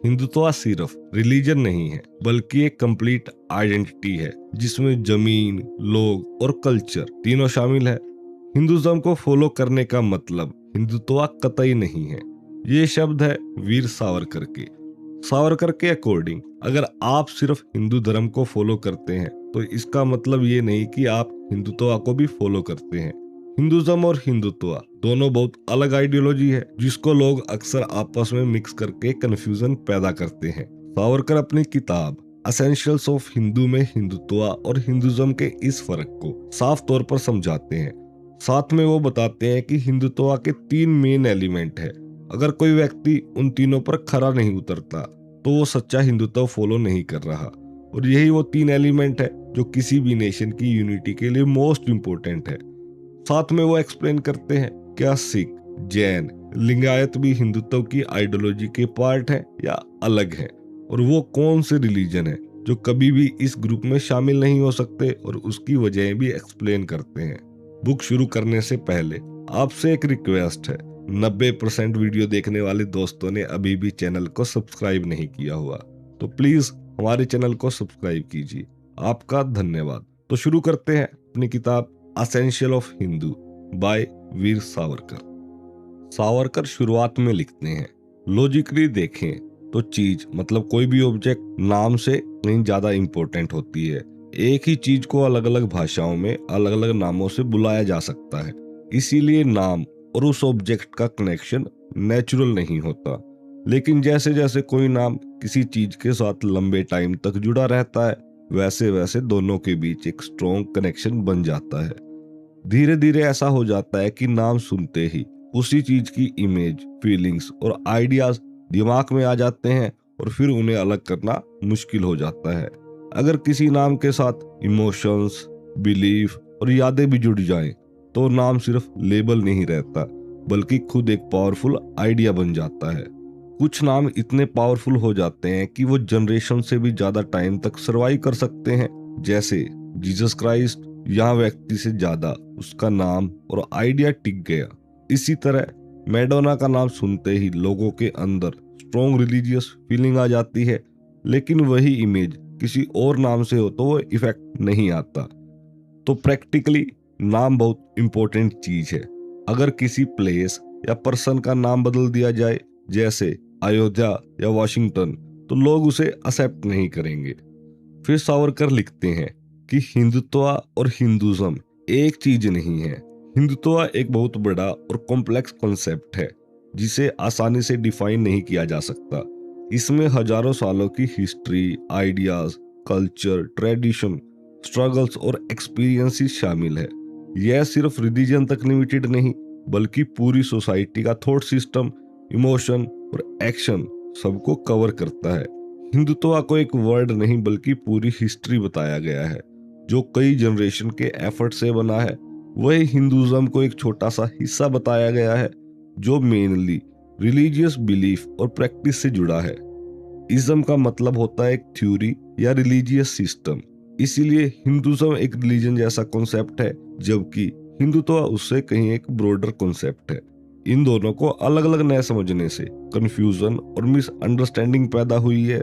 हिंदुत्व सिर्फ रिलीजन नहीं है बल्कि एक कंप्लीट आइडेंटिटी है जिसमें जमीन, लोग और कल्चर तीनों शामिल है। हिंदुज्म को फॉलो करने का मतलब हिंदुत्व कतई नहीं है। ये शब्द है वीर सावरकर के। सावरकर के अकॉर्डिंग अगर आप सिर्फ हिंदू धर्म को फॉलो करते हैं तो इसका मतलब ये नहीं कि आप हिंदुत्व को भी फॉलो करते हैं। हिंदुज्म और हिंदुत्व दोनों बहुत अलग आइडियोलॉजी है जिसको लोग अक्सर आपस में मिक्स करके कंफ्यूजन पैदा करते हैं। सावरकर अपनी किताब एसेंशियल्स ऑफ हिंदू में हिंदुत्व और हिंदुज्म के इस फर्क को साफ तौर पर समझाते हैं। साथ में वो बताते हैं कि हिंदुत्व के 3 मेन एलिमेंट है। अगर कोई व्यक्ति उन तीनों पर खरा नहीं उतरता तो वो सच्चा हिंदुत्व फॉलो नहीं कर रहा। और यही वो 3 एलिमेंट है जो किसी भी नेशन की यूनिटी के लिए मोस्ट इंपोर्टेंट है। साथ में वो एक्सप्लेन करते हैं क्या सिख, जैन, लिंगायत भी हिंदुत्व की आइडियोलॉजी के पार्ट है या अलग है, और वो कौन से रिलीजन है जो कभी भी इस ग्रुप में शामिल नहीं हो सकते, और उसकी वजह भी एक्सप्लेन करते हैं। बुक शुरू करने से पहले आपसे एक रिक्वेस्ट है, 90% वीडियो देखने वाले दोस्तों ने अभी भी चैनल को सब्सक्राइब नहीं किया हुआ तो प्लीज हमारे चैनल को सब्सक्राइब कीजिए। आपका धन्यवाद। तो शुरू करते हैं अपनी किताब essential of Hindu bye Veer Savarkar. Savarkar शुरुआत में लिखते हैं, लॉजिकली देखें तो चीज मतलब कोई भी ऑब्जेक्ट नाम से कहीं ज्यादा इंपॉर्टेंट होती है। एक ही चीज को अलग अलग भाषाओं में अलग अलग नामों से बुलाया जा सकता है, इसीलिए नाम और उस ऑब्जेक्ट का कनेक्शन नेचुरल नहीं होता। लेकिन जैसे जैसे कोई नाम किसी चीज के साथ लंबे टाइम तक जुड़ा रहता है वैसे वैसे दोनों के बीच एक स्ट्रॉन्ग कनेक्शन बन जाता है। धीरे धीरे ऐसा हो जाता है कि नाम सुनते ही उसी चीज की इमेज, फीलिंग्स और आइडियाज दिमाग में आ जाते हैं और फिर उन्हें अलग करना मुश्किल हो जाता है। अगर किसी नाम के साथ इमोशंस, बिलीफ और यादें भी जुड़ जाएं, तो नाम सिर्फ लेबल नहीं रहता बल्कि खुद एक पावरफुल आइडिया बन जाता है। कुछ नाम इतने पावरफुल हो जाते हैं कि वो जनरेशन से भी ज्यादा टाइम तक सरवाइव कर सकते हैं। जैसे जीसस क्राइस्ट, यहाँ व्यक्ति से ज्यादा उसका नाम और आइडिया टिक गया। इसी तरह मैडोना का नाम सुनते ही लोगों के अंदर स्ट्रॉन्ग रिलीजियस फीलिंग आ जाती है, लेकिन वही इमेज किसी और नाम से हो तो वो इफेक्ट नहीं आता। तो प्रैक्टिकली नाम बहुत इंपॉर्टेंट चीज है। अगर किसी प्लेस या पर्सन का नाम बदल दिया जाए जैसे अयोध्या या वॉशिंगटन, तो लोग उसे एक्सेप्ट नहीं करेंगे। फिर सावरकर लिखते हैं कि हिंदुत्व और हिंदुज्म एक चीज नहीं है। हिंदुत्व एक बहुत बड़ा और कॉम्प्लेक्स कॉन्सेप्ट है जिसे आसानी से डिफाइन नहीं किया जा सकता। इसमें हजारों सालों की history, ideas, culture, tradition, struggles और एक्सपीरियंसेस शामिल है। यह सिर्फ रिलीजन तक लिमिटेड नहीं बल्कि पूरी सोसाइटी का थॉट सिस्टम, इमोशन और एक्शन सबको कवर करता है। हिंदुत्व को एक वर्ड नहीं बल्कि पूरी हिस्ट्री बताया गया है जो कई जनरेशन के एफर्ट से बना है। वही हिंदुज्म को एक छोटा सा हिस्सा बताया गया है जो मेनली रिलीजियस बिलीफ और प्रैक्टिस से जुड़ा है। इज्म का मतलब होता है एक थ्योरी या रिलीजियस सिस्टम, इसीलिए हिंदुज्म एक रिलीजन जैसा कॉन्सेप्ट है जबकि हिंदुत्व उससे कहीं एक ब्रॉडर कॉन्सेप्ट है। इन दोनों को अलग अलग न समझने से कंफ्यूजन और मिसअंडरस्टैंडिंग पैदा हुई है।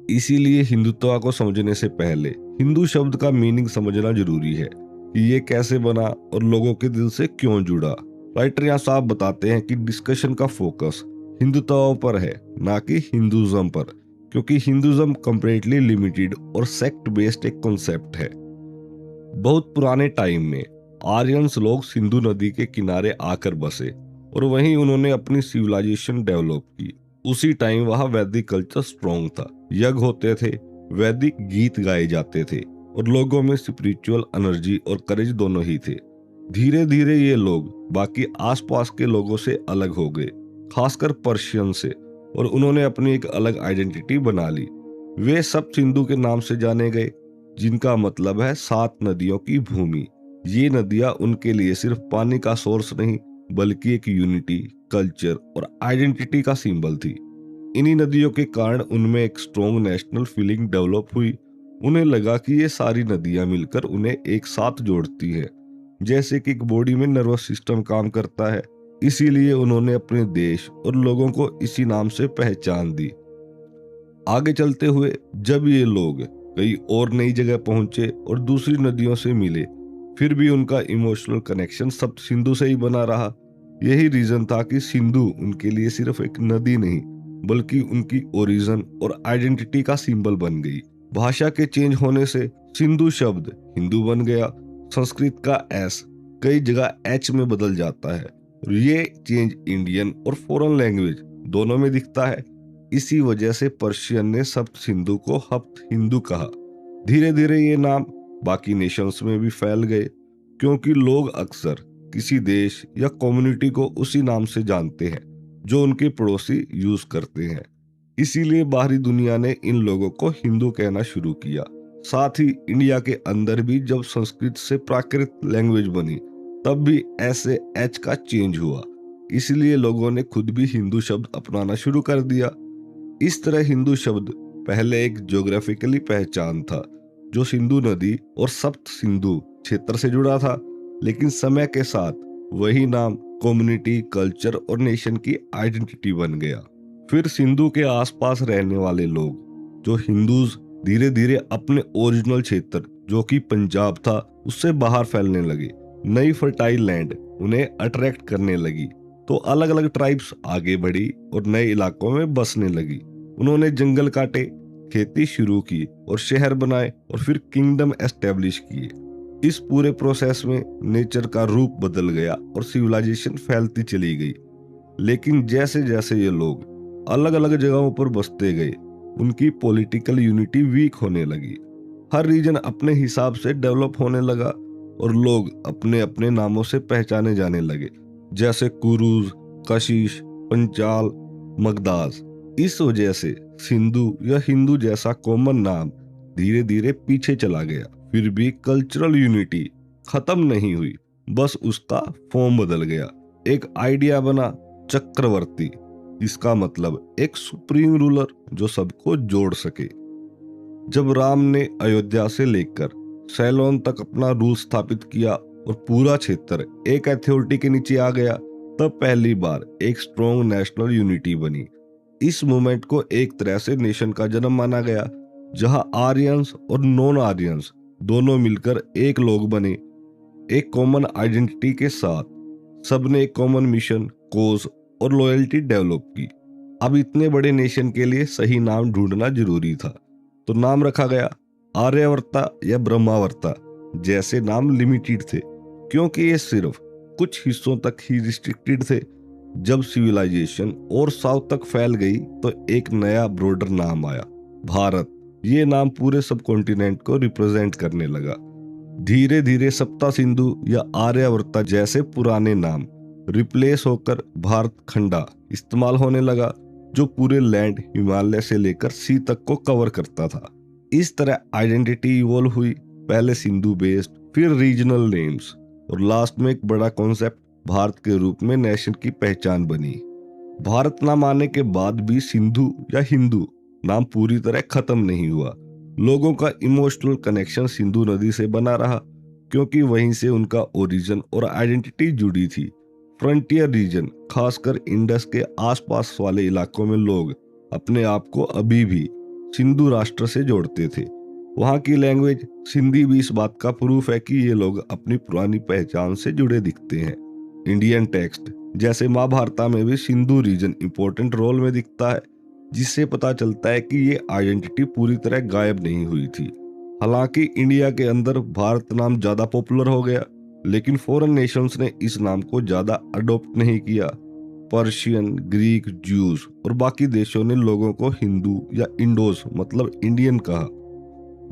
इसीलिए हिंदुत्व को समझने से पहले हिंदू शब्द का मीनिंग समझना जरूरी है कि ये कैसे बना और लोगों के दिल से क्यों जुड़ा। राइटर यहाँ साफ बताते हैं कि डिस्कशन का फोकस हिंदुत्व पर है ना कि हिंदुज्म पर, क्योंकि हिंदुज्म कंप्लीटली लिमिटेड और सेक्ट बेस्ड एक कॉन्सेप्ट है। बहुत पुराने टाइम में आर्यंस लोग सिंधु नदी के किनारे आकर बसे और वहीं उन्होंने अपनी सिविलाइजेशन डेवलप की। उसी टाइम वहाँ वैदिक कल्चर स्ट्रॉन्ग था, यज्ञ होते थे, वैदिक गीत गाए जाते थे और लोगों में स्पिरिचुअल एनर्जी और करेज दोनों ही थे। धीरे धीरे ये लोग बाकी आसपास के लोगों से अलग हो गए, खासकर पर्शियन से, और उन्होंने अपनी एक अलग आइडेंटिटी बना ली। वे सब सिंधु के नाम से जाने गए जिनका मतलब है 7 नदियों की भूमि। ये नदियां उनके लिए सिर्फ पानी का सोर्स नहीं बल्कि एक यूनिटी, कल्चर और आइडेंटिटी का सिंबल थी। इन्हीं नदियों के कारण उनमें एक स्ट्रॉन्ग नेशनल फीलिंग डेवलप हुई। उन्हें लगा कि ये सारी नदियां मिलकर उन्हें एक साथ जोड़ती है, जैसे कि एक बॉडी में नर्वस सिस्टम काम करता है। इसीलिए उन्होंने अपने देश और लोगों को इसी नाम से पहचान दी। आगे चलते हुए जब ये लोग कई और नई जगह पहुंचे और दूसरी नदियों से मिले, फिर भी उनका इमोशनल कनेक्शन सब सिंधु से ही बना रहा। यही रीजन था कि सिंधु उनके लिए सिर्फ एक नदी नहीं, बल्कि उनकी ओरिजिन और आइडेंटिटी का सिंबल बन गई। भाषा के चेंज होने से सिंधु शब्द हिंदू बन गया। संस्कृत का एस कई जगह एच में बदल जाता है और ये चेंज इंडियन और फॉरेन लैंग्वेज दोनों में दिखता है। इसी वजह से पर्शियन ने सप्त सिंधु को हप्त हिंदू कहा। धीरे धीरे ये नाम बाकी नेशंस में भी फैल गए, क्योंकि लोग अक्सर किसी देश या कम्युनिटी को उसी नाम से जानते हैं जो उनके पड़ोसी यूज करते हैं। इसीलिए बाहरी दुनिया ने इन लोगों को हिंदू कहना शुरू किया। साथ ही इंडिया के अंदर भी जब संस्कृत से प्राकृत लैंग्वेज बनी, तब भी ऐसे एच का चेंज हुआ। इसलिए लोगों ने खुद भी हिंदू शब्द अपनाना शुरू कर दिया। इस तरह हिंदू शब्द पहले एक ज्योग्राफिकली पहचान था जो सिंधु नदी और सप्त सिंधु क्षेत्र से जुड़ा था, लेकिन समय के साथ वही नाम कम्युनिटी, कल्चर और नेशन की आइडेंटिटी बन गया। फिर सिंधु के आसपास रहने वाले लोग जो हिंदूज धीरे धीरे अपने ओरिजिनल क्षेत्र जो कि पंजाब था उससे बाहर फैलने लगे। नई फर्टाइल लैंड उन्हें अट्रैक्ट करने लगी, तो अलग अलग ट्राइब्स आगे बढ़ी और नए इलाकों में बसने लगी। उन्होंने जंगल काटे, खेती शुरू की और शहर बनाए और फिर किंगडम एस्टेब्लिश किए। इस पूरे प्रोसेस में नेचर का रूप बदल गया और सिविलाइजेशन फैलती चली गई। लेकिन जैसे जैसे ये लोग अलग अलग जगहों पर बसते गए, उनकी पॉलिटिकल यूनिटी वीक होने लगी। हर रीजन अपने हिसाब से डेवलप होने लगा और लोग अपने अपने नामों से पहचाने जाने लगे, जैसे कुरूज, कशिश, पंचाल, मगदास। इस वजह से सिंधु या हिंदू जैसा कॉमन नाम धीरे धीरे पीछे चला गया। फिर भी कल्चरल यूनिटी खत्म नहीं हुई, बस उसका फॉर्म बदल गया। एक आइडिया बना चक्रवर्ती, इसका मतलब एक सुप्रीम रूलर जो सबको जोड़ सके। जब राम ने अयोध्या से लेकर सैलोन तक अपना रूल स्थापित किया और पूरा क्षेत्र एक अथॉरिटी के नीचे आ गया, तब पहली बार एक स्ट्रॉन्ग नेशनल यूनिटी बनी। इस मूवमेंट को एक तरह से नेशन का जन्म माना गया, जहां आर्यंस और नॉन आर्यंस दोनों मिलकर एक लोग बने। एक कॉमन आइडेंटिटी के साथ सबने एक कॉमन मिशन, कोज और लॉयल्टी डेवलप की। अब इतने बड़े नेशन के लिए सही नाम ढूंढना जरूरी था, तो नाम रखा गया आर्यावर्ता या ब्रह्मावर्ता जैसे नाम लिमिटेड थे, क्योंकि ये सिर्फ कुछ हिस्सों तक ही रिस्ट्रिक्टेड थे। जब सिविलाइजेशन और साउथ तक फैल गई तो एक नया ब्रॉडर नाम आया, भारत। ये नाम पूरे सब कॉन्टिनेंट को रिप्रेजेंट करने लगा। धीरे धीरे सप्ता सिंधु या आर्यावर्ता जैसे पुराने नाम रिप्लेस होकर भारत खंडा इस्तेमाल होने लगा, जो पूरे लैंड हिमालय से लेकर सी तक को कवर करता था। इस तरह आइडेंटिटी इवॉल्व हुई, पहले सिंधु बेस्ड, फिर रीजनल नेम्स और लास्ट में एक बड़ा कॉन्सेप्ट भारत के रूप में नेशन की पहचान बनी। भारत नाम आने के बाद भी सिंधु या हिंदू नाम पूरी तरह खत्म नहीं हुआ। लोगों का इमोशनल कनेक्शन सिंधु नदी से बना रहा, क्योंकि वहीं से उनका ओरिजिन और आइडेंटिटी जुड़ी थी। फ्रंटियर रीजन, खासकर इंडस के आसपास वाले इलाकों में लोग अपने आप को अभी भी सिंधु राष्ट्र से जोड़ते थे। वहाँ की लैंग्वेज सिंधी भी इस बात का प्रूफ है कि ये लोग अपनी पुरानी पहचान से जुड़े दिखते हैं। इंडियन टेक्स्ट जैसे महाभारत में भी सिंधु रीजन इंपॉर्टेंट रोल में दिखता है, जिससे पता चलता है कि ये आइडेंटिटी पूरी तरह गायब नहीं हुई थी। हालांकि इंडिया के अंदर भारत नाम ज्यादा पॉपुलर हो गया, लेकिन फॉरेन नेशंस ने इस नाम को ज्यादा अडॉप्ट नहीं किया। पर्शियन, ग्रीक, ज्यूज और बाकी देशों ने लोगों को हिंदू या इंडोस मतलब इंडियन कहा।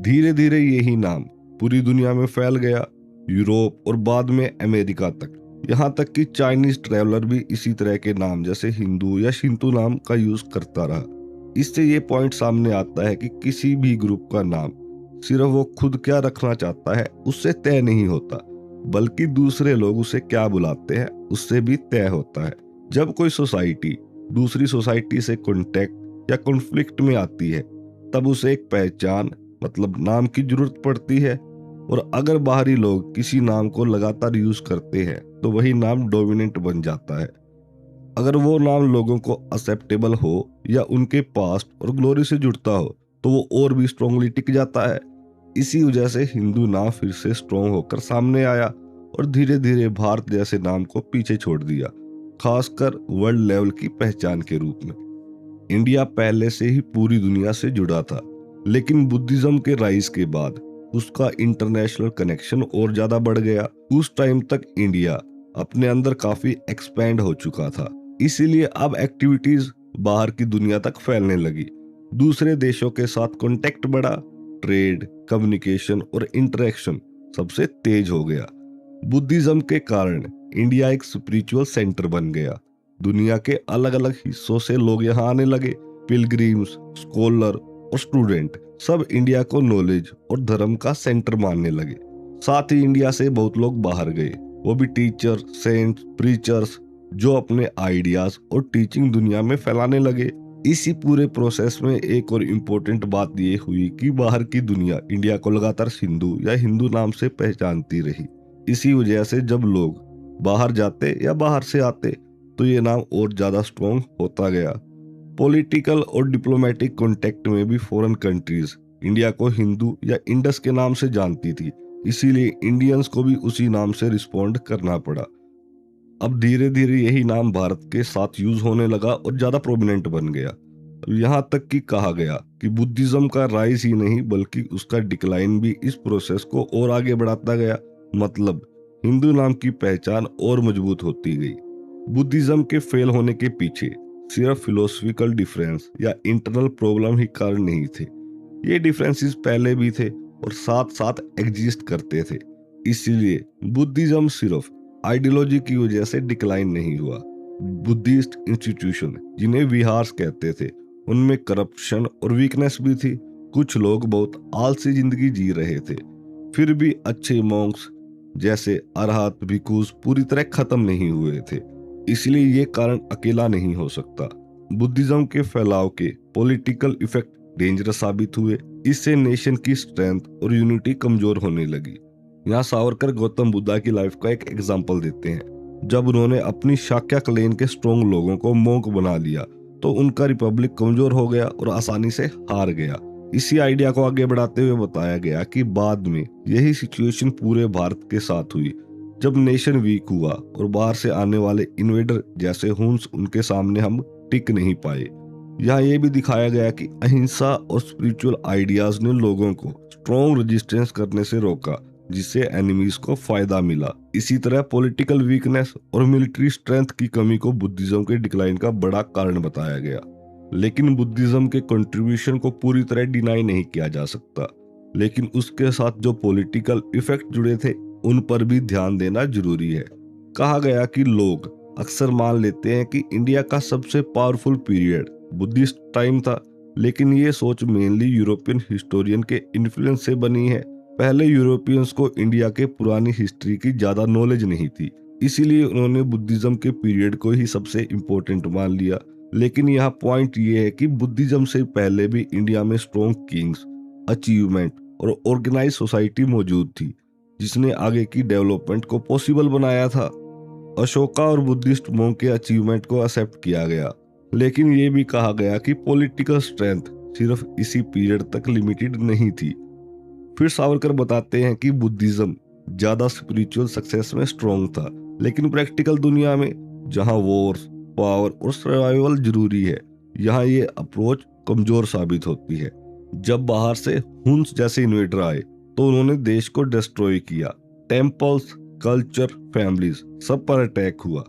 धीरे धीरे यही नाम पूरी दुनिया में फैल गया, यूरोप और बाद में अमेरिका तक। यहाँ तक कि चाइनीज ट्रैवलर भी इसी तरह के नाम जैसे हिंदू या शिंतु नाम का यूज करता रहा। इससे ये पॉइंट सामने आता है कि किसी भी ग्रुप का नाम सिर्फ वो खुद क्या रखना चाहता है उससे तय नहीं होता, बल्कि दूसरे लोग उसे क्या बुलाते हैं उससे भी तय होता है। जब कोई सोसाइटी दूसरी सोसाइटी से कॉन्टेक्ट या कॉन्फ्लिक्ट में आती है, तब उसे एक पहचान मतलब नाम की जरूरत पड़ती है, और अगर बाहरी लोग किसी नाम को लगातार यूज करते हैं तो वही नाम डोमिनेंट बन जाता है। अगर वो नाम लोगों को एक्सेप्टेबल हो या उनके पास्ट और ग्लोरी से जुड़ता हो तो वो और भी स्ट्रांगली टिक जाता है। इसी वजह से हिंदू नाम फिर से स्ट्रांग होकर सामने आया और धीरे धीरे भारत जैसे नाम को पीछे छोड़ दिया, खासकर वर्ल्ड लेवल की पहचान के रूप में। इंडिया पहले से ही पूरी दुनिया से जुड़ा था, लेकिन बुद्धिज्म के राइज के बाद उसका इंटरनेशनल कनेक्शन और ज्यादा बढ़ गया। उस टाइम तक इंडिया अपने अंदर काफी एक्सपैंड हो चुका था, इसीलिए अब एक्टिविटीज बाहर की दुनिया तक फैलने लगी। दूसरे देशों के साथ कांटेक्ट बढ़ा, ट्रेड, कम्युनिकेशन और इंटरेक्शन सबसे तेज हो गया। बुद्धिज्म के कारण इंडिया एक स्पिरिचुअल सेंटर बन गया। दुनिया के अलग अलग हिस्सों से लोग यहाँ आने लगे। पिलग्रिम्स, स्कॉलर और स्टूडेंट सब इंडिया को नॉलेज और धर्म का सेंटर मानने लगे। साथ ही इंडिया से बहुत लोग बाहर गए, वो भी टीचर, सेंट, प्रीचर्स, जो अपने आइडियाज और टीचिंग दुनिया में फैलाने लगे। इसी पूरे प्रोसेस में एक और इम्पोर्टेंट बात ये हुई कि बाहर की दुनिया इंडिया को लगातार सिंधु या हिंदू नाम से पहचानती रही। इसी वजह से जब लोग बाहर जाते या बाहर से आते तो ये नाम और ज्यादा स्ट्रॉन्ग होता गया। पॉलिटिकल और डिप्लोमेटिक कॉन्टेक्ट में भी फॉरेन कंट्रीज इंडिया को हिंदू या इंडस के नाम से जानती थी, इसीलिए इंडियंस को भी उसी नाम से रिस्पॉन्ड करना पड़ा। अब धीरे धीरे यही नाम भारत के साथ यूज होने लगा और ज्यादा प्रोमिनेंट बन गया। यहाँ तक कि कहा गया कि बुद्धिज्म का राइज ही नहीं बल्कि उसका डिक्लाइन भी इस प्रोसेस को और आगे बढ़ाता गया। मतलब हिंदू नाम की पहचान और मजबूत होती गई। बुद्धिज्म के फेल होने के पीछे सिर्फ फिलोसफिकल डिफरेंस या इंटरनल प्रॉब्लम ही कारण नहीं थे। ये डिफरेंसेस पहले भी थे और साथ साथ एग्जिस्ट करते थे। इसीलिए बुद्धिज्म सिर्फ आइडियोलॉजी की वजह से डिक्लाइन नहीं हुआ। बुद्धिस्ट इंस्टीट्यूशन, जिन्हें विहार्स कहते थे, उनमें करप्शन और वीकनेस भी थी। कुछ लोग बहुत आलसी जिंदगी जी रहे थे। फिर भी अच्छे मॉन्क्स जैसे अरहत, भिक्षुस पूरी तरह खत्म नहीं हुए थे। इसलिए ये कारण अकेला नहीं हो सकता। बुद्धिज्म के फैलाव के पॉलिटिकल इफेक्ट डेंजरस साबित हुए। इससे नेशन की स्ट्रेंथ और यूनिटी कमजोर होने लगी। यहाँ सावरकर गौतम बुद्धा की लाइफ का एक एग्जाम्पल देते हैं। जब उन्होंने अपनी शाक्या क्लेन के स्ट्रॉन्ग लोगों को मोंक बना लिया तो उनका रिपब्लिक कमजोर हो गया और आसानी से हार गया। इसी आइडिया को आगे बढ़ाते हुए बताया गया कि बाद में यही सिचुएशन पूरे भारत के साथ हुई, जब नेशन वीक हुआ और बाहर से आने वाले इन्वेडर जैसे हुन्स उनके सामने हम टिक नहीं पाए। यहाँ ये भी दिखाया गया कि अहिंसा और स्पिरिचुअल आइडियाज ने लोगों को स्ट्रॉन्ग रेजिस्टेंस करने से रोका, जिससे एनिमीज को फायदा मिला। इसी तरह पॉलिटिकल वीकनेस और मिलिट्री स्ट्रेंथ की कमी को बुद्धिज्म के डिक्लाइन का बड़ा कारण बताया गया। लेकिन बुद्धिज्म के कंट्रीब्यूशन को पूरी तरह डिनाई नहीं किया जा सकता, लेकिन उसके साथ जो पॉलिटिकल इफेक्ट जुड़े थे उन पर भी ध्यान देना जरूरी है। कहा गया कि लोग अक्सर मान लेते हैं कि इंडिया का सबसे पावरफुल पीरियड बुद्धिस्ट टाइम था, लेकिन ये सोच मेनली यूरोपियन हिस्टोरियन के इन्फ्लुएंस से बनी है। पहले यूरोपियंस को इंडिया के पुरानी हिस्ट्री की ज्यादा नॉलेज नहीं थी, इसीलिए उन्होंने बुद्धिज्म के पीरियड को ही सबसे इम्पोर्टेंट मान लिया। लेकिन यहाँ पॉइंट ये है कि बुद्धिज्म से पहले भी इंडिया में स्ट्रॉन्ग किंग्स, अचीवमेंट और ऑर्गेनाइज सोसाइटी मौजूद थी, जिसने आगे की डेवलपमेंट को पॉसिबल बनाया था। अशोका और बुद्धिस्ट मोंक के अचीवमेंट को एक्सेप्ट किया गया, लेकिन ये भी कहा गया कि पॉलिटिकल स्ट्रेंथ सिर्फ इसी पीरियड तक लिमिटेड नहीं थी। फिर सावरकर बताते हैं कि बुद्धिज्म ज्यादा स्पिरिचुअल सक्सेस में स्ट्रॉन्ग था, लेकिन प्रैक्टिकल दुनिया में जहां वॉर्स, पावर और सर्वाइवल जरूरी है, यहाँ ये अप्रोच कमजोर साबित होती है। जब बाहर से हुन्स जैसे इन्वेडर आए तो उन्होंने देश को डिस्ट्रॉय किया। टेम्पल्स, कल्चर, फैमिलीज सब पर अटैक हुआ।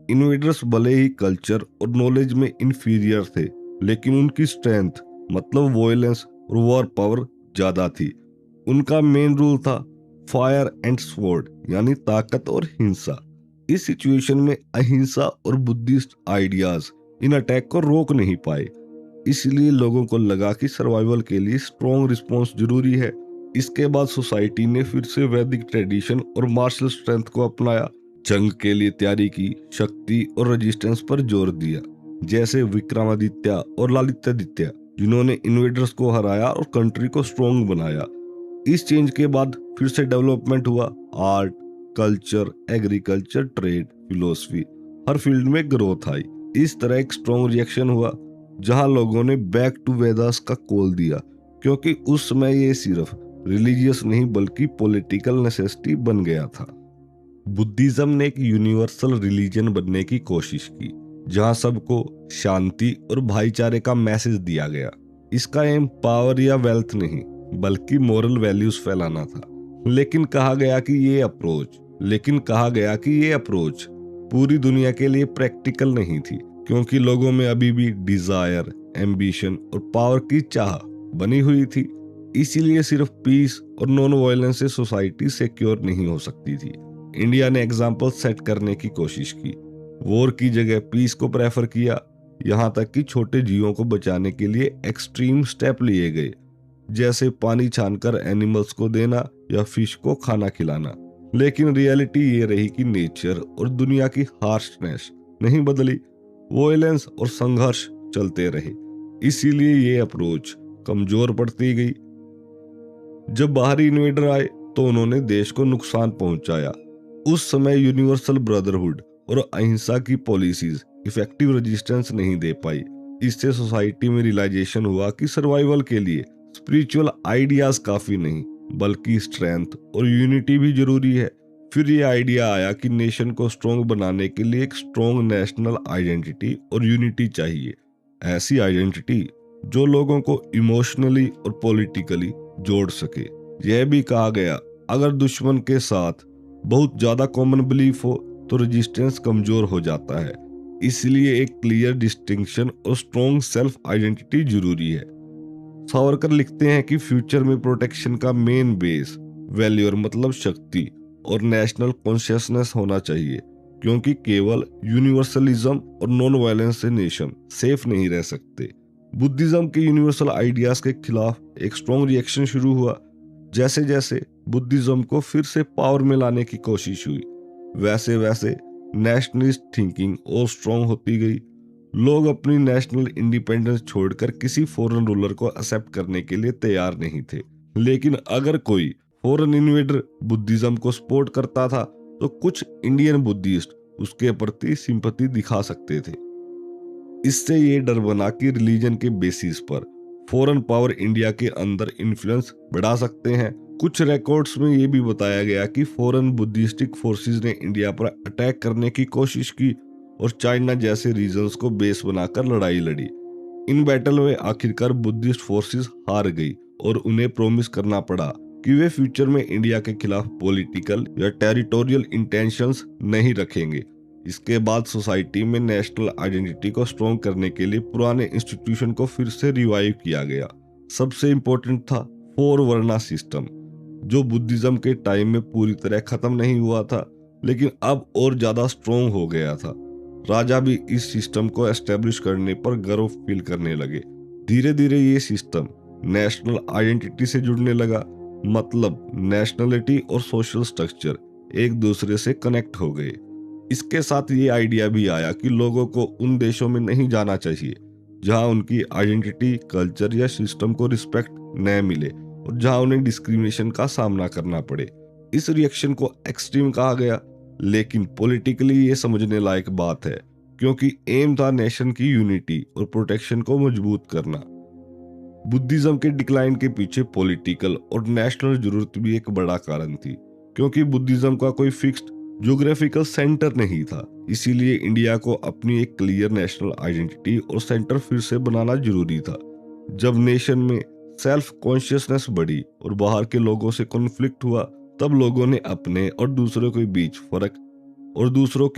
इन्वेडर्स भले ही कल्चर और नॉलेज में इंफीरियर थे, लेकिन उनकी स्ट्रेंथ मतलब वॉयलेंस और वॉर पावर ज्यादा थी। उनका मेन रूल था फायर एंड स्वॉर्ड, यानी ताकत और हिंसा। इस सिचुएशन में अहिंसा और बुद्धिस्ट आइडियाज इन अटैक को रोक नहीं पाए, इसलिए लोगों को लगा कि सर्वाइवल के लिए स्ट्रॉन्ग रिस्पॉन्स जरूरी है। इसके बाद सोसाइटी ने फिर से वैदिक ट्रेडिशन और मार्शल स्ट्रेंथ को अपनाया, जंग के लिए तैयारी की, शक्ति और रेजिस्टेंस पर जोर दिया, जैसे विक्रमादित्य और ललितादित्य, जिन्होंने इन्वेडर्स को हराया और कंट्री को स्ट्रॉन्ग बनाया। इस चेंज के बाद फिर से डेवलपमेंट हुआ। Art, culture, agriculture, trade, philosophy हर फील्ड में ग्रोथ आई। इस तरह एक स्ट्रॉन्ग रिएक्शन हुआ जहां लोगों ने बैक टू वेदास का कॉल दिया, क्योंकि उस समय ये सिर्फ रिलीजियस नहीं बल्कि पॉलिटिकल नेसेसिटी बन गया था। बुद्धिज्म ने एक यूनिवर्सल रिलीजन बनने की कोशिश की जहां सबको शांति और भाईचारे का मैसेज दिया गया। इसका एम पावर या वेल्थ नहीं बल्कि मोरल वैल्यूज फैलाना था। लेकिन कहा गया कि ये अप्रोच पूरी दुनिया के लिए प्रैक्टिकल नहीं थी, क्योंकि लोगों में अभी भी डिजायर, एम्बिशन और पावर की चाह बनी हुई थी। इसीलिए सिर्फ पीस और नॉन वायलेंस से सोसाइटी सिक्योर नहीं हो सकती थी। इंडिया ने एग्जाम्पल सेट करने की कोशिश की, वॉर की जगह पीस को प्रेफर किया, यहाँ तक कि छोटे जीवों को बचाने के लिए एक्सट्रीम स्टेप लिए गए, जैसे पानी छानकर एनिमल्स को देना या फिश को खाना खिलाना। लेकिन रियलिटी ये रही कि नेचर और दुनिया की हार्शनेस नहीं बदली, वॉयलेंस और संघर्ष चलते रहे। इसीलिए ये अप्रोच कमजोर पड़ती गई। जब बाहरी इन्वेडर आए तो उन्होंने देश को नुकसान पहुंचाया। उस समय यूनिवर्सल ब्रदरहुड और अहिंसा की पॉलिसीज इफेक्टिव रेजिस्टेंस नहीं दे पाई। इससे सोसाइटी में रियलाइजेशन हुआ कि सर्वाइवल के लिए स्पिरिचुअल आइडियाज काफी नहीं बल्कि स्ट्रेंथ और यूनिटी भी जरूरी है। फिर ये आइडिया आया कि नेशन को स्ट्रॉन्ग बनाने के लिए एक स्ट्रॉन्ग नेशनल आइडेंटिटी और यूनिटी चाहिए, ऐसी आइडेंटिटी जो लोगों को इमोशनली और पॉलिटिकली जोड़ सके। यह भी कहा गया अगर दुश्मन के साथ बहुत ज्यादा कॉमन बिलीफ हो तो रेजिस्टेंस कमजोर हो जाता है। इसलिए एक क्लियर डिस्टिंक्शन और स्ट्रॉन्ग सेल्फ आइडेंटिटी जरूरी है। सावरकर लिखते हैं कि फ्यूचर में प्रोटेक्शन का मेन बेस वैल्यूर मतलब शक्ति और नेशनल कॉन्शियसनेस होना चाहिए, क्योंकि केवल यूनिवर्सलिज्म और नॉन वायलेंस से नेशन सेफ नहीं रह सकते। बुद्धिज्म के यूनिवर्सल आइडियाज के खिलाफ एक स्ट्रॉन्ग रिएक्शन शुरू हुआ। जैसे जैसे बुद्धिज्म को फिर से पावर में लाने की कोशिश हुई, वैसे वैसे नेशनलिस्ट थिंकिंग और स्ट्रॉन्ग होती गई। लोग अपनी नेशनल इंडिपेंडेंस छोड़कर किसी फॉरेन रूलर को एक्सेप्ट करने के लिए तैयार नहीं थे। लेकिन अगर कोई फॉरेन इन्वेडर बुद्धिज्म को सपोर्ट करता था तो कुछ इंडियन बुद्धिस्ट उसके प्रति सिंपैथी दिखा सकते थे। इससे ये डर बना कि रिलीजन के बेसिस पर फॉरेन पावर इंडिया के अंदर इन्फ्लुएंस बढ़ा सकते हैं। कुछ रिकॉर्ड्स में ये भी बताया गया कि फॉरेन बुद्धिस्टिक फोर्सेस ने इंडिया पर अटैक करने की कोशिश की और चाइना जैसे रीजन्स को बेस बनाकर लड़ाई लड़ी। इन बैटल में आखिरकार बुद्धिस्ट फोर्सेस हार गई और उन्हें प्रॉमिस करना पड़ा कि वे फ्यूचर में इंडिया के खिलाफ पॉलिटिकल या टेरिटोरियल इंटेंशंस नहीं रखेंगे। इसके बाद सोसाइटी में नेशनल आइडेंटिटी को स्ट्रॉन्ग करने के लिए पुराने इंस्टीट्यूशन को फिर से रिवाइव किया गया। सबसे इंपॉर्टेंट था 4 वर्ना सिस्टम, जो बुद्धिज्म के टाइम में पूरी तरह खत्म नहीं हुआ था लेकिन अब और ज्यादा स्ट्रॉन्ग हो गया था। राजा भी इस सिस्टम को एस्टेब्लिश करने पर गर्व फील करने लगे। धीरे धीरे ये सिस्टम नेशनल आइडेंटिटी से जुड़ने लगा, मतलब नेशनलिटी और सोशल स्ट्रक्चर एक दूसरे से कनेक्ट हो गए। इसके साथ ये आइडिया भी आया कि लोगों को उन देशों में नहीं जाना चाहिए जहां उनकी आइडेंटिटी, कल्चर या सिस्टम को रिस्पेक्ट न मिले और जहां उन्हें डिस्क्रिमिनेशन का सामना करना पड़े। इस रिएक्शन को एक्सट्रीम कहा गया, लेकिन पॉलिटिकली ये समझने लायक बात है, क्योंकि एम था नेशन की यूनिटी और प्रोटेक्शन को मजबूत करना। बुद्धिज्म के डिक्लाइन के पीछे पॉलिटिकल और नेशनल जरूरत भी एक बड़ा कारण थी, क्योंकि बुद्धिज्म का कोई फिक्स्ड ज्योग्राफिकल सेंटर नहीं था। इसीलिए इंडिया को अपनी एक क्लियर नेशनल आइडेंटिटी और सेंटर फिर से बनाना जरूरी था। जब नेशन में सेल्फ कॉन्शियसनेस बढ़ी और बाहर के लोगों से कॉन्फ्लिक्ट हुआ, तब लोगों ने अपने और दूसरों के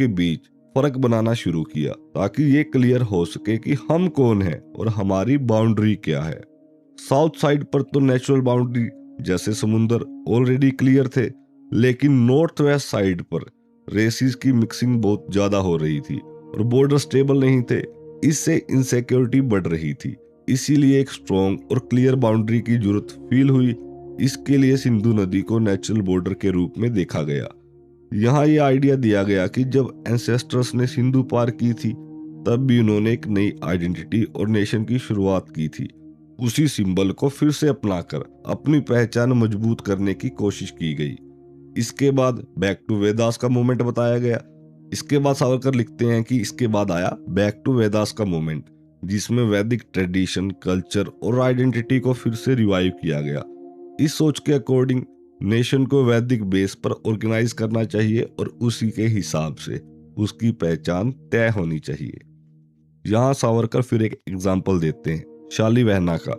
बीच फर्क बनाना शुरू किया, ताकि ये क्लियर हो सके कि हम कौन हैं और हमारी बाउंड्री क्या है। साउथ साइड पर तो नेचुरल बाउंड्री जैसे समुंदर ऑलरेडी क्लियर थे, लेकिन नॉर्थ वेस्ट साइड पर रेसिस की मिक्सिंग बहुत ज्यादा हो रही थी और बॉर्डर स्टेबल नहीं थे। इससे इनसिक्योरिटी बढ़ रही थी। इसीलिए एक स्ट्रॉन्ग और क्लियर बाउंड्री की जरूरत फील हुई। इसके लिए सिंधु नदी को नेचुरल बॉर्डर के रूप में देखा गया। यहाँ ये आइडिया दिया गया कि जब एंसेस्टर्स ने सिंधु पार की थी, तब भी उन्होंने एक नई आइडेंटिटी और नेशन की शुरुआत की थी। उसी सिंबल को फिर से अपनाकर अपनी पहचान मजबूत करने की कोशिश की गई। इसके बाद बैक टू वेदास का मूवमेंट बताया गया, इसके बाद सावरकर लिखते हैं कि इसके बाद आया बैक टू वेदास का मोमेंट, जिसमें वैदिक ट्रेडिशन, कल्चर और आइडेंटिटी को फिर से रिवाइव किया गया। इस सोच के अकॉर्डिंग नेशन को वैदिक बेस पर ऑर्गेनाइज करना चाहिए और उसी के हिसाब से उसकी पहचान तय होनी चाहिए। यहाँ सावरकर फिर एक एग्जाम्पल देते हैं शालिवाहना का,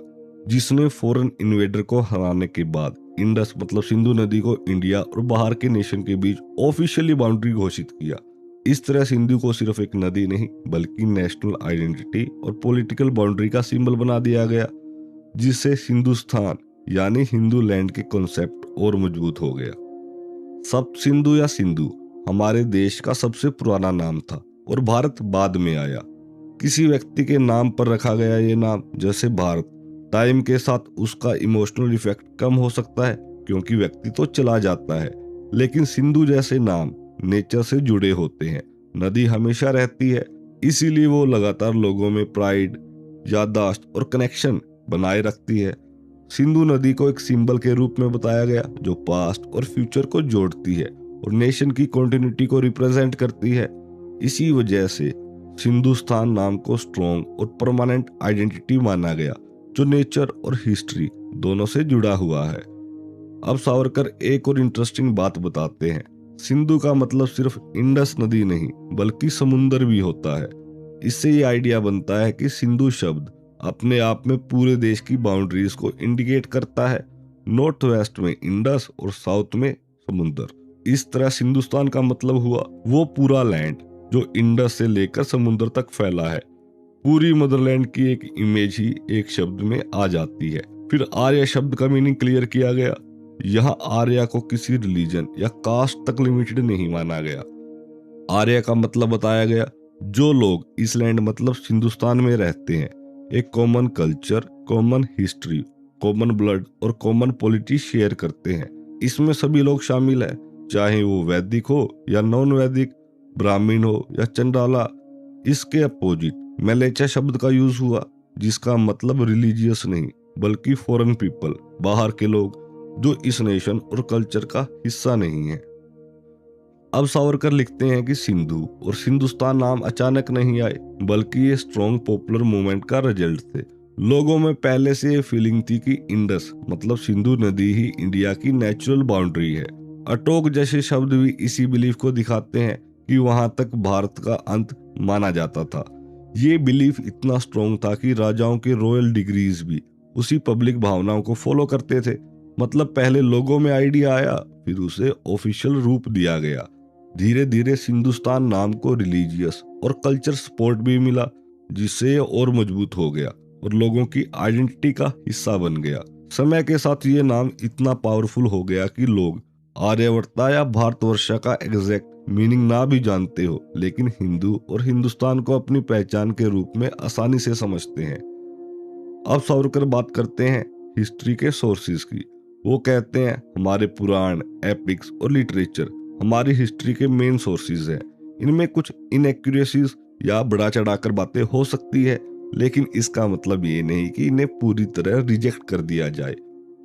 जिसने फॉरेन इन्वेडर को हराने के बाद इंडस मतलब सिंधु नदी को इंडिया और बाहर के नेशन के बीच ऑफिशियली बाउंड्री घोषित किया। इस तरह सिंधु को सिर्फ एक नदी नहीं बल्कि नेशनल आइडेंटिटी और पॉलिटिकल बाउंड्री का सिंबल बना दिया गया, जिससे हिंदुस्तान यानी हिंदू लैंड के कॉन्सेप्ट और मजबूत हो गया। सप्त सिंधु या सिंधु हमारे देश का सबसे पुराना नाम था और भारत बाद में आया। किसी व्यक्ति के नाम पर रखा गया ये नाम, जैसे भारत, टाइम के साथ उसका इमोशनल इफेक्ट कम हो सकता है क्योंकि व्यक्ति तो चला जाता है, लेकिन सिंधु जैसे नाम नेचर से जुड़े होते हैं। नदी हमेशा रहती है, इसीलिए वो लगातार लोगों में प्राइड, याददाश्त और कनेक्शन बनाए रखती है। सिंधु नदी को एक सिंबल के रूप में बताया गया जो पास्ट और फ्यूचर को जोड़ती है और नेशन की कॉन्टिन्यूटी को रिप्रेजेंट करती है। इसी वजह से हिंदुस्तान नाम को स्ट्रॉन्ग और परमानेंट आइडेंटिटी माना गया जो नेचर और हिस्ट्री दोनों से जुड़ा हुआ है। अब सावरकर एक और इंटरेस्टिंग बात बताते हैं। सिंधु का मतलब सिर्फ इंडस नदी नहीं बल्कि समुंदर भी होता है। इससे ये आइडिया बनता है कि सिंधु शब्द अपने आप में पूरे देश की बाउंड्रीज को इंडिकेट करता है, नॉर्थ वेस्ट में इंडस और साउथ में समुंदर। इस तरह हिंदुस्तान का मतलब हुआ वो पूरा लैंड जो इंडस से लेकर समुंदर तक फैला है। पूरी मदरलैंड की एक इमेज ही एक शब्द में आ जाती है। फिर आर्य शब्द का मीनिंग क्लियर किया गया। यहाँ आर्य को किसी रिलीजन या कास्ट तक लिमिटेड नहीं माना गया। आर्य का मतलब बताया गया जो लोग इस लैंड मतलब हिंदुस्तान में रहते हैं, एक common culture, common history, common blood और कॉमन पॉलिटी शेयर करते हैं। इसमें सभी लोग शामिल हैं, चाहे वो वैदिक हो या नॉन वैदिक, ब्राह्मण हो या चंडाला। इसके अपोजिट मैलेचा शब्द का यूज हुआ जिसका मतलब रिलीजियस नहीं बल्कि फॉरेन पीपल, बाहर के लोग जो इस नेशन और कल्चर का हिस्सा नहीं है। अब सावरकर लिखते हैं कि सिंधु और हिंदुस्तान नाम अचानक नहीं आए बल्कि ये स्ट्रॉन्ग पॉपुलर मूवमेंट का रिजल्ट थे। लोगों में पहले से ये फीलिंग थी कि इंडस मतलब सिंधु नदी ही इंडिया की नेचुरल बाउंड्री है। अटोक जैसे शब्द भी इसी बिलीफ को दिखाते हैं कि वहां तक भारत का अंत माना जाता था। ये बिलीफ इतना स्ट्रॉन्ग था कि राजाओं के रॉयल डिग्रीज भी उसी पब्लिक भावनाओं को फॉलो करते थे। मतलब पहले लोगों में आइडिया आया, फिर उसे ऑफिशियल रूप दिया गया। धीरे धीरे हिंदुस्तान नाम को रिलीजियस और कल्चर सपोर्ट भी मिला, जिससे ये और मजबूत हो गया और लोगों की आइडेंटिटी का हिस्सा बन गया। समय के साथ ये नाम इतना पावरफुल हो गया कि लोग आर्यवर्ता या भारतवर्षा का एग्जैक्ट मीनिंग ना भी जानते हो, लेकिन हिंदू और हिंदुस्तान को अपनी पहचान के रूप में आसानी से समझते हैं। अब सावरकर बात करते हैं हिस्ट्री के सोर्सेज की। वो कहते हैं हमारे पुराण, एपिक्स और लिटरेचर हमारी हिस्ट्री के मेन सोर्सेज हैं। इनमें कुछ इनएक्यूरेसीज या बढ़ा चढ़ाकर बातें हो सकती है, लेकिन इसका मतलब ये नहीं कि इन्हें पूरी तरह रिजेक्ट कर दिया जाए।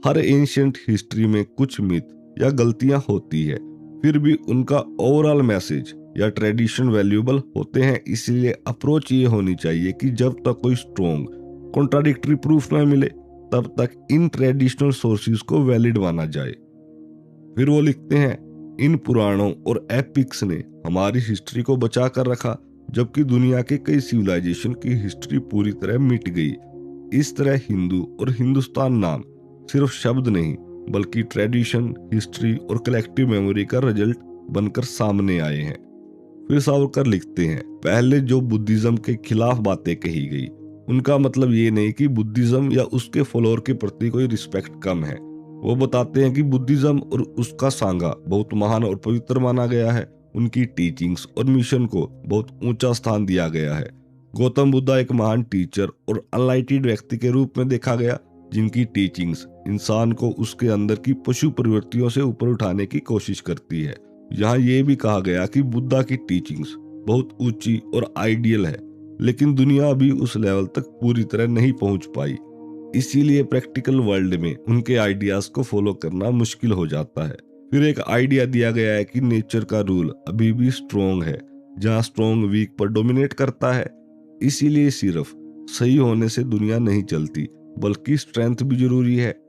हर एंशिएंट हिस्ट्री में कुछ मिथ या गलतियां होती है, फिर भी उनका ओवरऑल मैसेज या ट्रेडिशन वैल्यूएबल होते हैं। इसलिए अप्रोच ये होनी चाहिए कि जब तक कोई स्ट्रॉन्ग कॉन्ट्राडिक्टरी प्रूफ ना मिले तब तक इन ट्रेडिशनल सोर्सेज को वैलिड माना जाए। फिर वो लिखते हैं इन पुराणों और एपिक्स ने हमारी हिस्ट्री को बचा कर रखा, जबकि दुनिया के कई सिविलाइजेशन की हिस्ट्री पूरी तरह मिट गई। इस तरह हिंदू और हिंदुस्तान नाम सिर्फ शब्द नहीं बल्कि ट्रेडिशन, हिस्ट्री और कलेक्टिव मेमोरी का रिजल्ट बनकर सामने आए हैं। फिर सावरकर लिखते हैं पहले जो बुद्धिज्म के खिलाफ बातें कही गई उनका मतलब ये नहीं कि बुद्धिज्म या उसके फॉलोअर के प्रति कोई रिस्पेक्ट कम है। वो बताते हैं कि बुद्धिज्म और उसका सांगा बहुत महान और पवित्र माना गया है। उनकी टीचिंग्स और मिशन को बहुत ऊंचा स्थान दिया गया है। गौतम बुद्धा एक महान टीचर और अनलाइटेड व्यक्ति के रूप में देखा गया, जिनकी टीचिंग्स इंसान को उसके अंदर की पशु प्रवृत्तियों से ऊपर उठाने की कोशिश करती है। यहाँ ये भी कहा गया कि बुद्धा की टीचिंग्स बहुत ऊंची और आइडियल है, लेकिन दुनिया अभी उस लेवल तक पूरी तरह नहीं पहुंच पाई। इसीलिए प्रैक्टिकल वर्ल्ड में उनके आइडियाज को फॉलो करना मुश्किल हो जाता है। फिर एक आइडिया दिया गया है कि नेचर का रूल अभी भी स्ट्रॉन्ग है, जहाँ स्ट्रॉन्ग वीक पर डोमिनेट करता है। इसीलिए सिर्फ सही होने से दुनिया नहीं चलती, बल्कि स्ट्रेंथ भी जरूरी है।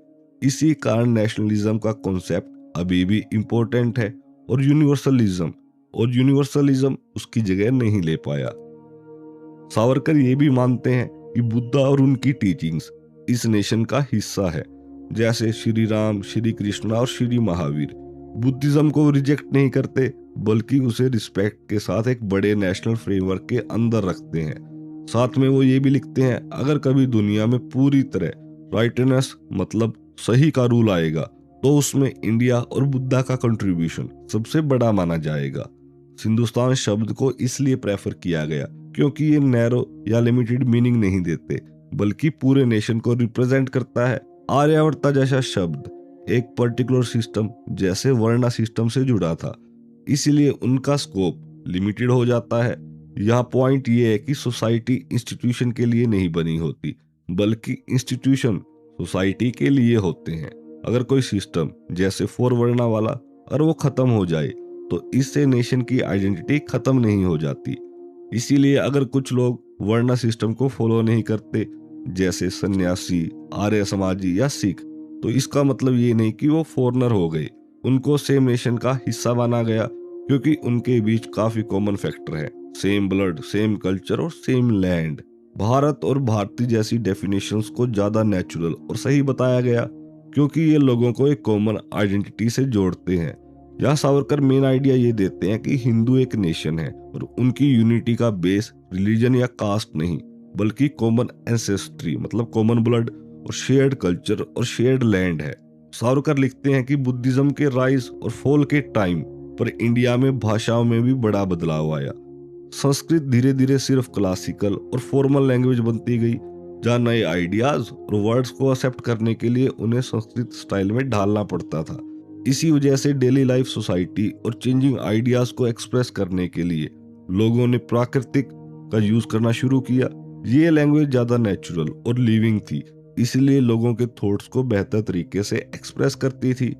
इसी कारण नेशनलिज्म का कॉन्सेप्ट अभी भी इम्पोर्टेंट है और यूनिवर्सलिज्म उसकी जगह नहीं ले पाया। सावरकर ये भी मानते हैं कि बुद्धा और उनकी टीचिंग्स इस नेशन का हिस्सा है, जैसे श्री राम, श्री कृष्णा और श्री महावीर। बुद्धिज्म को रिजेक्ट नहीं करते, बल्कि उसे रिस्पेक्ट के साथ एक बड़े नेशनल फ्रेमवर्क के अंदर रखते हैं। साथ में वो ये भी लिखते हैं, अगर कभी दुनिया में पूरी तरह राइटनेस मतलब सही का रूल आएगा, तो उसमें इंडिया और बुद्धा का कंट्रीब्यूशन सबसे बड़ा माना जाएगा। हिंदुस्तान शब्द को इसलिए प्रेफर किया गया क्योंकि ये नैरो या लिमिटेड मीनिंग नहीं देते, बल्कि पूरे नेशन को रिप्रेजेंट करता है। आर्यावर्ता जैसा शब्द एक पर्टिकुलर सिस्टम जैसे वर्णा सिस्टम से जुड़ा था, इसलिए उनका स्कोप लिमिटेड हो जाता है। यहाँ पॉइंट ये है कि सोसाइटी इंस्टीट्यूशन के लिए नहीं बनी होती, बल्कि इंस्टीट्यूशन सोसाइटी के लिए होते हैं। अगर कोई सिस्टम जैसे 4 वर्णा वाला अगर वो खत्म हो जाए, तो इससे नेशन की आइडेंटिटी खत्म नहीं हो जाती। इसीलिए अगर कुछ लोग वर्णा सिस्टम को फॉलो नहीं करते, जैसे सन्यासी, आर्य समाजी या सिख, तो इसका मतलब ये नहीं कि वो फॉरनर हो गए। उनको सेम नेशन का हिस्सा माना गया, क्योंकि उनके बीच काफी कॉमन फैक्टर है, सेम ब्लड, सेम कल्चर और सेम लैंड। भारत और भारतीय जैसी डेफिनेशंस को ज्यादा नेचुरल और सही बताया गया, क्योंकि ये लोगों को एक कॉमन आइडेंटिटी से जोड़ते हैं। यहाँ सावरकर मेन आइडिया ये देते हैं कि हिंदू एक नेशन है और उनकी यूनिटी का बेस रिलीजन या कास्ट नहीं, बल्कि कॉमन एंसेस्ट्री मतलब कॉमन ब्लड और शेयर्ड कल्चर और शेयर्ड लैंड है। सावरकर लिखते हैं कि बुद्धिज्म के राइज और फॉल के टाइम पर इंडिया में भाषाओं में भी बड़ा बदलाव आया। संस्कृत धीरे धीरे सिर्फ क्लासिकल और फॉर्मल लैंग्वेज बनती गई, जहाँ नए आइडियाज और वर्ड्स को एक्सेप्ट करने के लिए उन्हें संस्कृत स्टाइल में ढालना पड़ता था। इसी वजह से डेली लाइफ, सोसाइटी और चेंजिंग आइडियाज को एक्सप्रेस करने के लिए लोगों ने प्राकृतिक का यूज करना शुरू किया। ये लैंग्वेज ज्यादा नेचुरल और लिविंग थी, इसलिए लोगों के थॉट्स को बेहतर तरीके से एक्सप्रेस करती थी।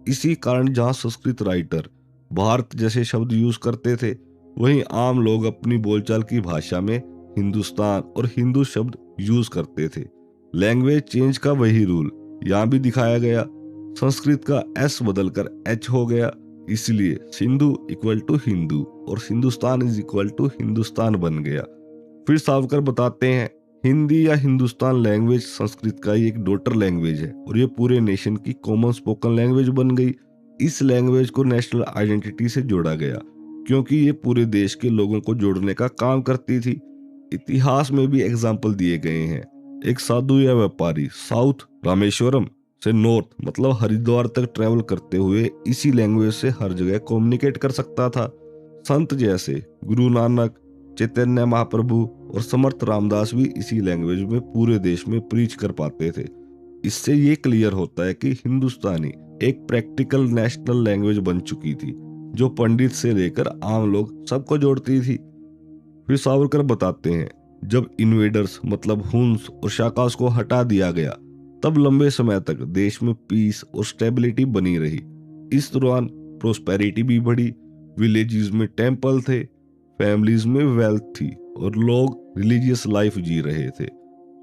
इसी कारण जहाँ संस्कृत राइटर भारत जैसे शब्द यूज करते थे, वहीं आम लोग अपनी बोलचाल की भाषा में हिंदुस्तान और हिंदू शब्द यूज करते थे। लैंग्वेज चेंज का वही रूल यहाँ भी दिखाया गया। संस्कृत का एस बदलकर एच हो गया, इसलिए सिंधु इक्वल टू हिंदू और Hindustan is equal to Hindustan बन गया। फिर सावरकर बताते हैं, हिंदी या हिंदुस्तान लैंग्वेज संस्कृत का ही एक डॉटर लैंग्वेज है और ये पूरे नेशन की कॉमन स्पोकन लैंग्वेज बन गई। इस लैंग्वेज को नेशनल आइडेंटिटी से जोड़ा गया, क्योंकि ये पूरे देश के लोगों को जोड़ने का काम करती थी। इतिहास में भी एग्जाम्पल दिए गए हैं। एक साधु या व्यापारी साउथ रामेश्वरम से नॉर्थ मतलब हरिद्वार तक ट्रेवल करते हुए इसी लैंग्वेज से हर जगह कम्युनिकेट कर सकता था। संत जैसे गुरु नानक, चैतन्य महाप्रभु और समर्थ रामदास भी इसी लैंग्वेज में पूरे देश में प्रीच कर पाते थे। इससे ये क्लियर होता है कि हिंदुस्तानी एक प्रैक्टिकल नेशनल लैंग्वेज बन चुकी थी, जो पंडित से लेकर आम लोग सबको जोड़ती थी। फिर सावरकर बताते हैं, जब इन्वेडर्स मतलब हुन्स और शाकास को हटा दिया गया, तब लंबे समय तक देश में पीस और स्टेबिलिटी बनी रही। इस दौरान प्रोस्पेरिटी भी बढ़ी, विलेजेस में टेम्पल थे, फैमिलीज में वेल्थ थी और लोग रिलीजियस लाइफ जी रहे थे।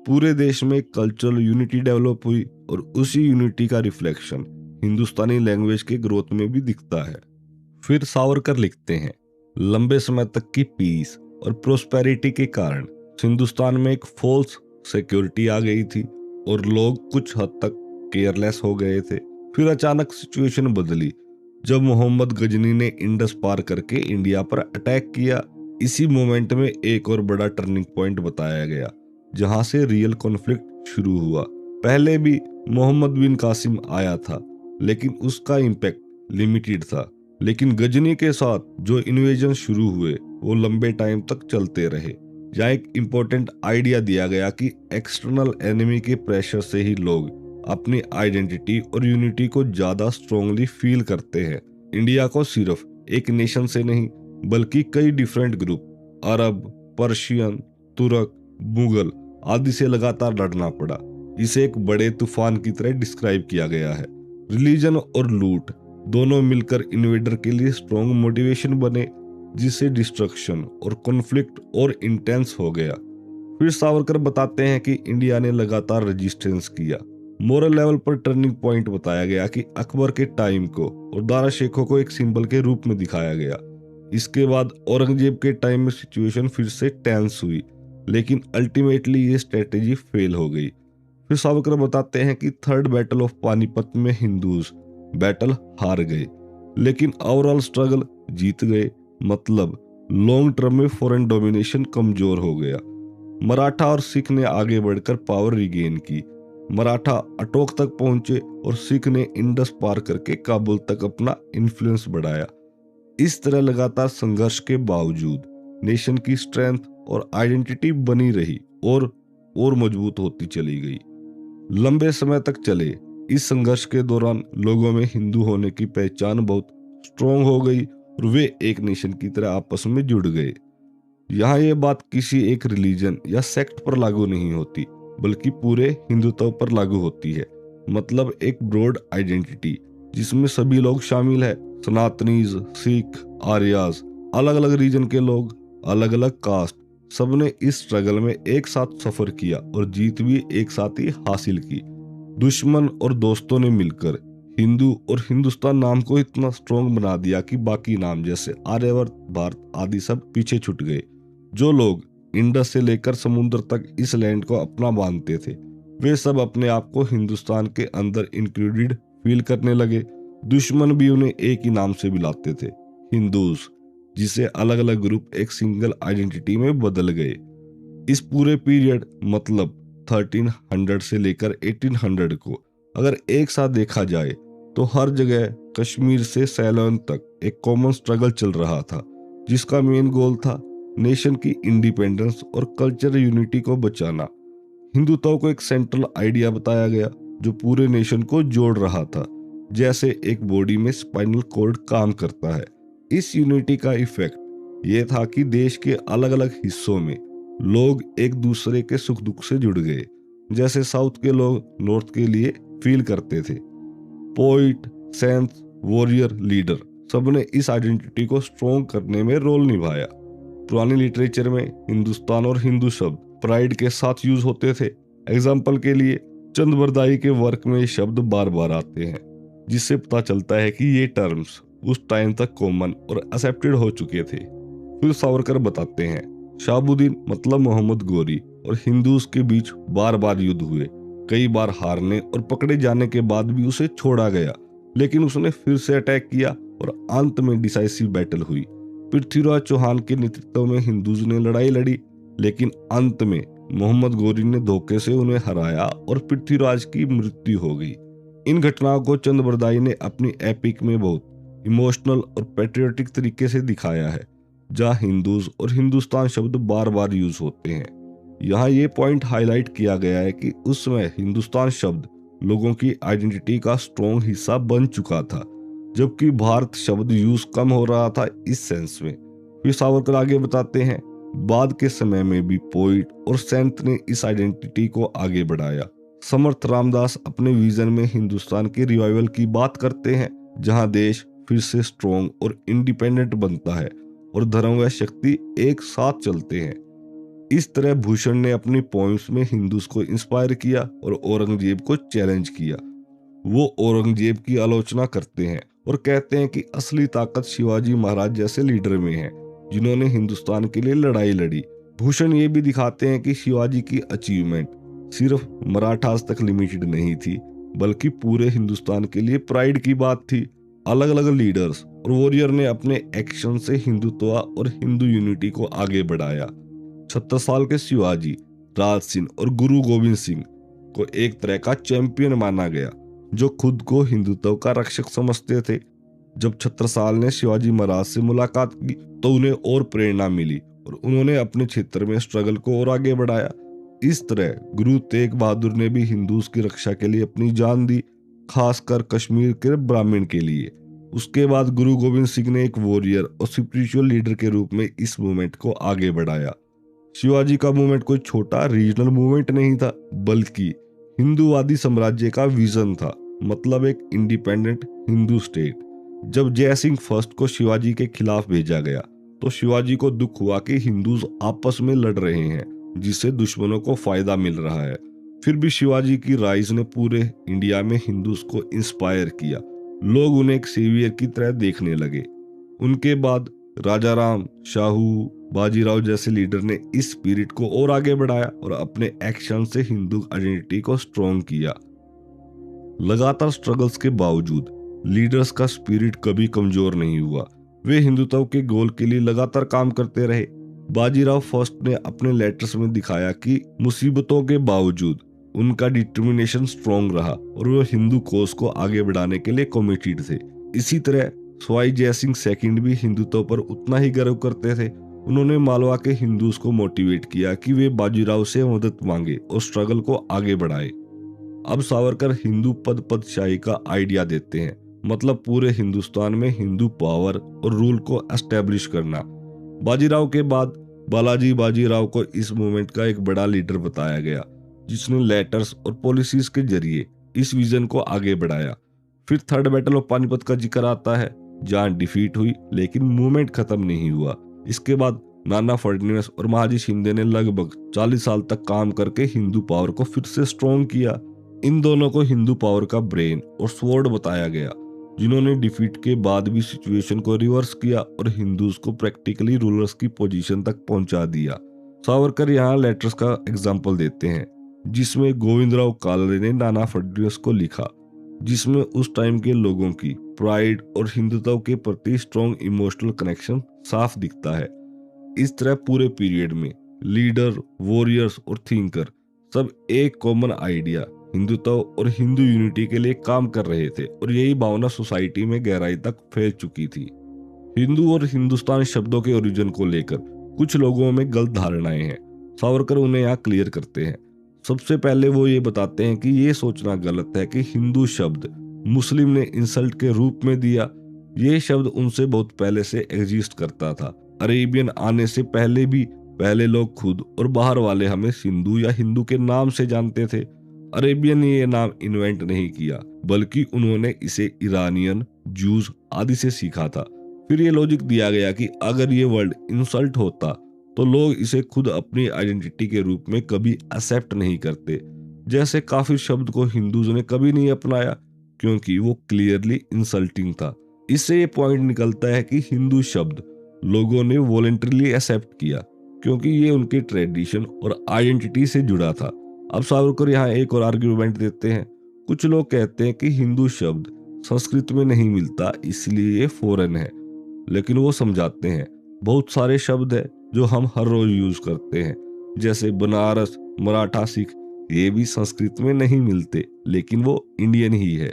पूरे देश में कल्चरल यूनिटी डेवलप हुई और उसी यूनिटी का रिफ्लेक्शन हिंदुस्तानी लैंग्वेज के ग्रोथ में भी दिखता है। फिर सावरकर लिखते हैं, लंबे समय तक की पीस और प्रोस्पेरिटी के कारण हिंदुस्तान में एक फॉल्स सिक्योरिटी आ गई थी और लोग कुछ हद तक केयरलेस हो गए थे। फिर अचानक सिचुएशन बदली जब मोहम्मद गजनी ने इंडस पार करके इंडिया पर अटैक किया। इसी मोमेंट में एक और बड़ा टर्निंग पॉइंट बताया गया, जहां से रियल कॉन्फ्लिक्ट शुरू हुआ। पहले भी मोहम्मद बिन कासिम आया था, लेकिन उसका इम्पैक्ट लिमिटेड था। लेकिन गजनी के साथ जो इन्वेजन शुरू हुए वो लंबे टाइम तक चलते रहे। यहाँ एक इम्पोर्टेंट आइडिया दिया गया कि एक्सटर्नल एनिमी के प्रेशर से ही लोग अपनी आइडेंटिटी और यूनिटी को ज्यादा स्ट्रांगली फील करते हैं। इंडिया को सिर्फ एक नेशन से नहीं, बल्कि कई डिफरेंट ग्रुप अरब, पर्शियन, तुर्क, मुगल आदि से लगातार लड़ना पड़ा। इसे एक बड़े तूफान की तरह डिस्क्राइब किया गया है। रिलीजन और लूट दोनों मिलकर इन्वेडर के लिए स्ट्रॉन्ग मोटिवेशन बने। जिससे डिस्ट्रक्शन और कॉन्फ्लिक्ट और इंटेंस हो गया। फिर सावरकर बताते हैं कि इंडिया ने लगातार रेजिस्टेंस किया। मोरल लेवल पर टर्निंग पॉइंट बताया गया कि अकबर के टाइम को और दारा शेखों को एक सिंबल के रूप में दिखाया गया। इसके बाद औरंगजेब के टाइम में सिचुएशन फिर से टेंस हुई, लेकिन अल्टीमेटली ये स्ट्रेटेजी फेल हो गई। फिर सावरकर बताते हैं कि थर्ड बैटल ऑफ पानीपत में हिंदूज बैटल हार गए, लेकिन ओवरऑल स्ट्रगल जीत गए। मतलब लॉन्ग टर्म में फॉरेन डोमिनेशन कमजोर हो गया। मराठा और सिख ने आगे बढ़कर पावर रिगेन की। मराठा अटोक तक पहुंचे और सिख ने इंडस पार करके काबुल तक अपना इन्फ्लुएंस बढ़ाया। इस तरह लगातार संघर्ष के बावजूद नेशन की स्ट्रेंथ और आइडेंटिटी बनी रही और मजबूत होती चली गई। लंबे समय तक चले इस संघर्ष के दौरान लोगों में हिंदू होने की पहचान बहुत स्ट्रॉन्ग हो गई और वे एक नेशन की तरह आपस में जुड़ गए। यहाँ ये बात किसी एक रिलीजन या सेक्ट पर लागू नहीं होती, बल्कि पूरे हिंदुत्व पर लागू होती है। मतलब एक ब्रॉड आइडेंटिटी जिसमें सभी लोग शामिल है। सनातनीज, सिख, आर्याज, अलग अलग रीजन के लोग, अलग अलग कास्ट, सबने इस स्ट्रगल में एक साथ सफर किया और जीत भी एक साथ ही हासिल की। दुश्मन और दोस्तों ने मिलकर हिंदू और हिंदुस्तान नाम को इतना स्ट्रॉन्ग बना दिया कि बाकी नाम जैसे आर्यवर्त, भारत आदि सब पीछे छूट गए। जो लोग इंडस से लेकर समुद्र तक इस लैंड को अपना मानते थे, वे सब अपने आप को हिंदुस्तान के अंदर इंक्लूडेड फील करने लगे। दुश्मन भी उन्हें एक ही नाम से बुलाते थे, हिंदूज, जिसे अलग अलग ग्रुप एक सिंगल आइडेंटिटी में बदल गए। इस पूरे पीरियड मतलब 1300 से लेकर 1800 को अगर एक साथ देखा जाए तो हर जगह कश्मीर से सैलोन तक एक कॉमन स्ट्रगल चल रहा था, जिसका मेन गोल था नेशन की इंडिपेंडेंस और कल्चरल यूनिटी को बचाना। हिंदुत्व को एक सेंट्रल आइडिया बताया गया जो पूरे नेशन को जोड़ रहा था, जैसे एक बॉडी में स्पाइनल कॉर्ड काम करता है। इस यूनिटी का इफेक्ट ये था कि देश के अलग अलग हिस्सों में लोग एक दूसरे के सुख दुख से जुड़ गए, जैसे साउथ के लोग नॉर्थ के लिए फील करते थे। पोइट, सेंट, वॉरियर, लीडर, सबने इस आइडेंटिटी को स्ट्रॉन्ग करने में रोल निभाया। पुरानी लिटरेचर में हिंदुस्तान और हिंदू शब्द प्राइड के साथ यूज होते थे। एग्जाम्पल के लिए चंद के वर्क में ये शब्द बार बार आते हैं, जिससे पता चलता है कि ये टर्म्स उस टाइम तक कॉमन और एक्सेप्टेड हो चुके थे। फिर सावरकर बताते हैं शहाबुद्दीन मतलब मोहम्मद गोरी और हिंदूज के बीच बार बार युद्ध हुए। कई बार हारने और पकड़े जाने के बाद भी उसे छोड़ा गया, लेकिन उसने फिर से अटैक किया और अंत में डिसाइसिव बैटल हुई। पृथ्वीराज चौहान के नेतृत्व में हिंदूज ने लड़ाई लड़ी, लेकिन अंत में मोहम्मद गोरी ने धोखे से उन्हें हराया और पृथ्वीराज की मृत्यु हो गई। इन घटनाओं को चंद ने अपनी एपिक में बहुत इमोशनल और पैट्रियोटिक तरीके से दिखाया है, जहाँ हिंदूज और हिंदुस्तान शब्द बार बार यूज होते हैं। यहाँ ये पॉइंट हाईलाइट किया गया है कि उस समय हिंदुस्तान शब्द लोगों की आइडेंटिटी का स्ट्रॉन्ग हिस्सा बन चुका था, जबकि भारत शब्द यूज कम हो रहा था इस सेंस में। फिर सावरकर आगे बताते हैं बाद के समय में भी पोइट और सेंट ने इस आइडेंटिटी को आगे बढ़ाया। समर्थ रामदास अपने विजन में हिंदुस्तान के रिवाइवल की बात करते हैं, जहां देश फिर से स्ट्रॉन्ग और इंडिपेंडेंट बनता है और धर्म व शक्ति एक साथ चलते हैं। इस तरह भूषण ने अपनी पॉइंट्स में हिंदूज को इंस्पायर किया और औरंगजेब को चैलेंज किया। वो औरंगजेब की आलोचना करते हैं और कहते हैं कि असली ताकत शिवाजी महाराज जैसे लीडर में है, जिन्होंने हिंदुस्तान के लिए लड़ाई लड़ी। भूषण ये भी दिखाते हैं कि शिवाजी की अचीवमेंट सिर्फ मराठास तक लिमिटेड नहीं थी, बल्कि पूरे हिंदुस्तान के लिए प्राइड की बात थी। अलग अलग लीडर्स और वॉरियर ने अपने एक्शन से हिंदुत्व और हिंदू यूनिटी को आगे बढ़ाया। 36 साल के शिवाजी, राज सिंह और गुरु गोविंद सिंह को एक तरह का चैंपियन माना गया, जो खुद को हिंदुत्व का रक्षक समझते थे। जब 36 ने शिवाजी महाराज से मुलाकात की तो उन्हें और प्रेरणा मिली और उन्होंने अपने क्षेत्र में स्ट्रगल को और आगे बढ़ाया। इस तरह गुरु तेग बहादुर ने भी हिंदूज की रक्षा के लिए अपनी जान दी, खासकर कश्मीर के ब्राह्मण के लिए। उसके बाद गुरु गोविंद सिंह ने एक वॉरियर और स्पिरिचुअल लीडर के रूप में इस मूवमेंट को आगे बढ़ाया। शिवाजी का मूवमेंट कोई छोटा रीजनल मूवमेंट नहीं था, बल्कि हिंदूवादी साम्राज्य का विजन था, मतलब एक इंडिपेंडेंट हिंदू स्टेट। जब जय सिंह फर्स्ट को शिवाजी के खिलाफ भेजा गया तो शिवाजी को दुख हुआ कि हिंदूज आपस में लड़ रहे हैं, जिससे दुश्मनों को फायदा मिल रहा है। फिर भी शिवाजी की राइज ने पूरे इंडिया में हिंदूज को इंस्पायर किया। लोग उन्हें एक सेवियर की तरह देखने लगे। उनके बाद राजा राम, शाहू, बाजीराव जैसे लीडर ने इस स्पिरिट को और आगे बढ़ाया और अपने एक्शन से हिंदू आइडेंटिटी को स्ट्रॉन्ग किया। लगातार स्ट्रगल्स के बावजूद लीडर्स का स्पिरिट कभी कमजोर नहीं हुआ। वे हिंदुत्व के गोल के लिए लगातार काम करते रहे। बाजीराव फर्स्ट ने अपने लेटर्स में दिखाया कि मुसीबतों के बावजूद उनका डिटर्मिनेशन स्ट्रॉन्ग रहा और वो हिंदू कोस को आगे बढ़ाने के लिए कमिटेड थे। इसी तरह सवाई जय सिंह सेकंड भी हिंदुत्व पर उतना ही गर्व करते थे। उन्होंने मालवा के हिंदूज को मोटिवेट किया कि वे बाजीराव से मदद मांगे और स्ट्रगल को आगे बढ़ाए। अब सावरकर हिंदू पदशाही का आइडिया देते हैं, मतलब पूरे हिंदुस्तान में हिंदू पावर और रूल को एस्टेब्लिश करना। बाजीराव के बाद बालाजी बाजीराव को इस मूवमेंट का एक बड़ा लीडर बताया गया, जिसने लेटर्स और पॉलिसीज के जरिए इस विजन को आगे बढ़ाया। फिर थर्ड बैटल ऑफ पानीपत का जिक्र आता है, जहां डिफीट हुई लेकिन मूवमेंट खत्म नहीं हुआ। इसके बाद नाना फडणवीस और महाजी शिंदे ने लगभग 40 साल तक काम करके हिंदू पावर को फिर से स्ट्रॉन्ग किया। इन दोनों को हिंदू पावर का ब्रेन और स्वॉर्ड बताया गया, जिन्होंने डिफीट के बाद भी सिचुएशन को रिवर्स किया और हिंदूज को प्रैक्टिकली रूलर्स की पोजीशन तक पहुंचा दिया। सावरकर यहाँ लेटर्स का एग्जाम्पल देते हैं, जिसमें गोविंदराव कालरे ने नाना फडणवीस को लिखा, जिसमें उस टाइम के लोगों की प्राइड और हिंदुत्व के प्रति स्ट्रॉन्ग इमोशनल कनेक्शन साफ दिखता है। इस तरह पूरे पीरियड में लीडर, वॉरियर्स और थिंकर सब एक कॉमन आइडिया हिंदुत्व और हिंदू यूनिटी के लिए काम कर रहे थे और यही भावना सोसाइटी में गहराई तक फैल चुकी थी। हिंदू और हिंदुस्तान शब्दों के ओरिजिन को लेकर कुछ लोगों में गलत धारणाएं हैं। सावरकर उन्हें यहाँ क्लियर करते हैं। सबसे पहले वो ये बताते हैं कि ये सोचना गलत है कि हिंदू शब्द मुस्लिम ने इंसल्ट के रूप में दिया। ये शब्द उनसे बहुत पहले से एग्जिस्ट करता था। अरेबियन आने से पहले भी पहले लोग खुद और बाहर वाले हमें सिंधु या हिंदू के नाम से जानते थे। अरेबियन ने ये नाम इन्वेंट नहीं किया, बल्कि उन्होंने इसे ईरानियन, जूस आदि से सीखा था। फिर ये लॉजिक दिया गया कि अगर ये वर्ड इंसल्ट होता तो लोग इसे खुद अपनी आइडेंटिटी के रूप में कभी एक्सेप्ट नहीं करते। जैसे काफिर शब्द को हिंदूज ने कभी नहीं अपनाया क्योंकि वो क्लियरली इंसल्टिंग था। इससे ये पॉइंट निकलता है कि हिंदू शब्द लोगों ने वॉलंटरीली एक्सेप्ट किया क्योंकि ये उनके ट्रेडिशन और आइडेंटिटी से जुड़ा था। अब सावरकर यहाँ एक और आर्ग्यूमेंट देते हैं। कुछ लोग कहते हैं कि हिंदू शब्द संस्कृत में नहीं मिलता इसलिए ये फॉरेन है, लेकिन वो समझाते हैं बहुत सारे शब्द है जो हम हर रोज यूज करते हैं, जैसे बनारस, मराठा, सिख, ये भी संस्कृत में नहीं मिलते लेकिन वो इंडियन ही है।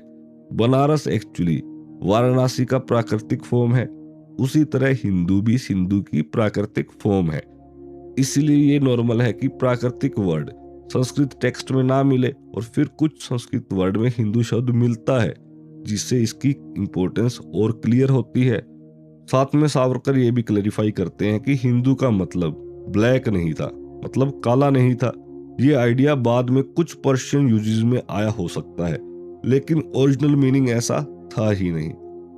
बनारस एक्चुअली वाराणसी का प्राकृतिक फॉर्म है, उसी तरह हिंदू भी सिंधु की प्राकृतिक फॉर्म है। इसलिए ये नॉर्मल है कि प्राकृतिक वर्ड संस्कृत टेक्स्ट में ना मिले और फिर कुछ संस्कृत वर्ड में हिंदू शब्द मिलता है, जिससे इसकी इंपॉर्टेंस और क्लियर होती है। साथ में सावरकर ये भी क्लैरिफाई करते हैं कि हिंदू का मतलब ब्लैक नहीं था, मतलब काला नहीं था। ये आइडिया बाद में कुछ पर्शियन यूजेस में आया हो सकता है, लेकिन ओरिजिनल मीनिंग ऐसा था ही नहीं।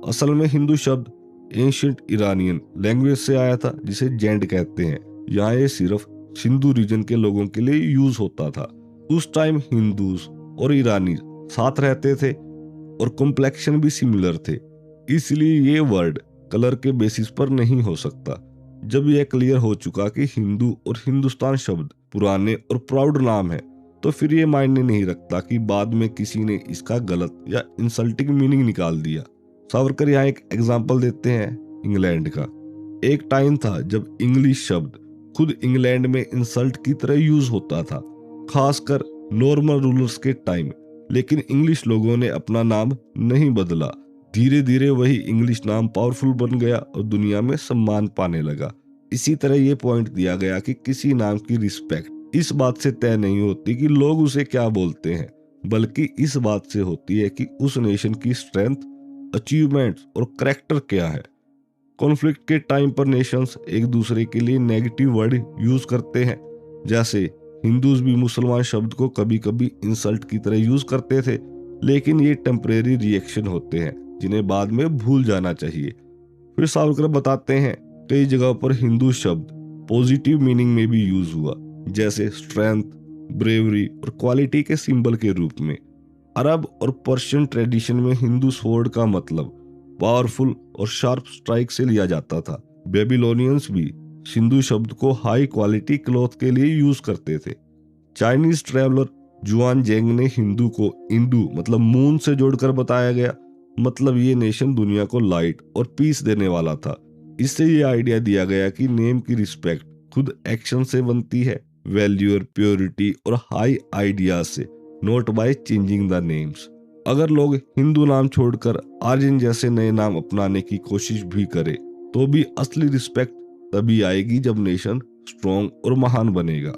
असल में हिंदू शब्द एंशिएंट ईरानियन लैंग्वेज से आया था, जिसे जैंड कहते हैं। यहाँ ये सिर्फ सिंधु रीजन के लोगों के लिए यूज होता था। उस टाइम हिंदूज और ईरानी साथ रहते थे और कॉम्प्लेक्शन भी सिमिलर थे, इसलिए ये वर्ड कलर के बेसिस पर नहीं हो सकता। जब यह क्लियर हो चुका कि हिंदू और हिंदुस्तान शब्द पुराने और प्राउड नाम है, तो फिर ये मायने नहीं रखता कि बाद में किसी ने इसका गलत या इंसल्टिंग मीनिंग निकाल दिया। सावरकर यहाँ एक एग्जाम्पल देते हैं इंग्लैंड का। एक टाइम था जब इंग्लिश शब्द खुद इंग्लैंड में इंसल्ट की तरह यूज होता था, खासकर नॉर्मल रूलर्स के टाइम। लेकिन इंग्लिश लोगों ने अपना नाम नहीं बदला। धीरे धीरे वही इंग्लिश नाम पावरफुल बन गया और दुनिया में सम्मान पाने लगा। इसी तरह ये पॉइंट दिया गया कि किसी नाम की रिस्पेक्ट इस बात से तय नहीं होती कि लोग उसे क्या बोलते हैं, बल्कि इस बात से होती है कि उस नेशन की स्ट्रेंथ, अचीवमेंट्स और कैरेक्टर क्या है। कॉन्फ्लिक्ट के टाइम पर नेशंस एक दूसरे के लिए नेगेटिव वर्ड यूज करते हैं। जैसे हिंदूज भी मुसलमान शब्द को कभी कभी इंसल्ट की तरह यूज करते थे, लेकिन ये टेम्परेरी रिएक्शन होते हैं जिन्हें बाद में भूल जाना चाहिए। फिर सावरकर बताते हैं कई जगह पर हिंदू शब्द पॉजिटिव मीनिंग में भी यूज हुआ, जैसे स्ट्रेंथ, ब्रेवरी और क्वालिटी के सिंबल के रूप में। अरब और पर्शियन ट्रेडिशन में हिंदू स्वॉर्ड का मतलब पावरफुल और शार्प स्ट्राइक से लिया जाता था। बेबीलोनियंस भी सिंधु शब्द को हाई क्वालिटी क्लॉथ के लिए यूज करते थे। चाइनीज ट्रैवलर जुआन जेंग ने हिंदू को इंडू मतलब मून से जोड़कर बताया गया, मतलब ये नेशन दुनिया को लाइट और पीस देने वाला था। इससे ये आइडिया दिया गया कि नेम की रिस्पेक्ट खुद एक्शन से बनती है, वैल्यू और प्योरिटी और हाई आइडियाज से, not by changing the names. अगर लोग हिंदू नाम छोड़कर आर्यन जैसे नए नाम अपनाने की कोशिश भी करें तो भी असली रिस्पेक्ट तभी आएगी जब नेशन स्ट्रॉन्ग और महान बनेगा।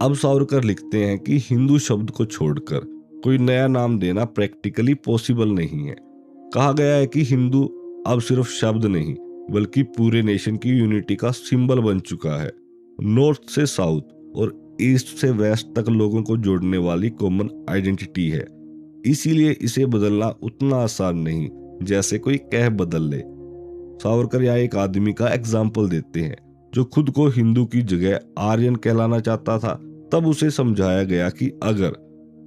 अब सावरकर लिखते हैं कि हिंदू शब्द को छोड़कर कोई नया नाम देना प्रैक्टिकली पॉसिबल नहीं है। कहा गया है कि हिंदू अब सिर्फ शब्द नहीं बल्कि पूरे नेशन की यूनिटी का सिंबल बन चुका है। नॉर्थ से साउथ और ईस्ट से वेस्ट तक लोगों को जोड़ने वाली कॉमन आइडेंटिटी है। इसीलिए इसे बदलना उतना आसान नहीं जैसे कोई कह बदल ले। सावरकर यहाँ एक आदमी का एग्जाम्पल देते हैं जो खुद को हिंदू की जगह आर्यन कहलाना चाहता था। तब उसे समझाया गया कि अगर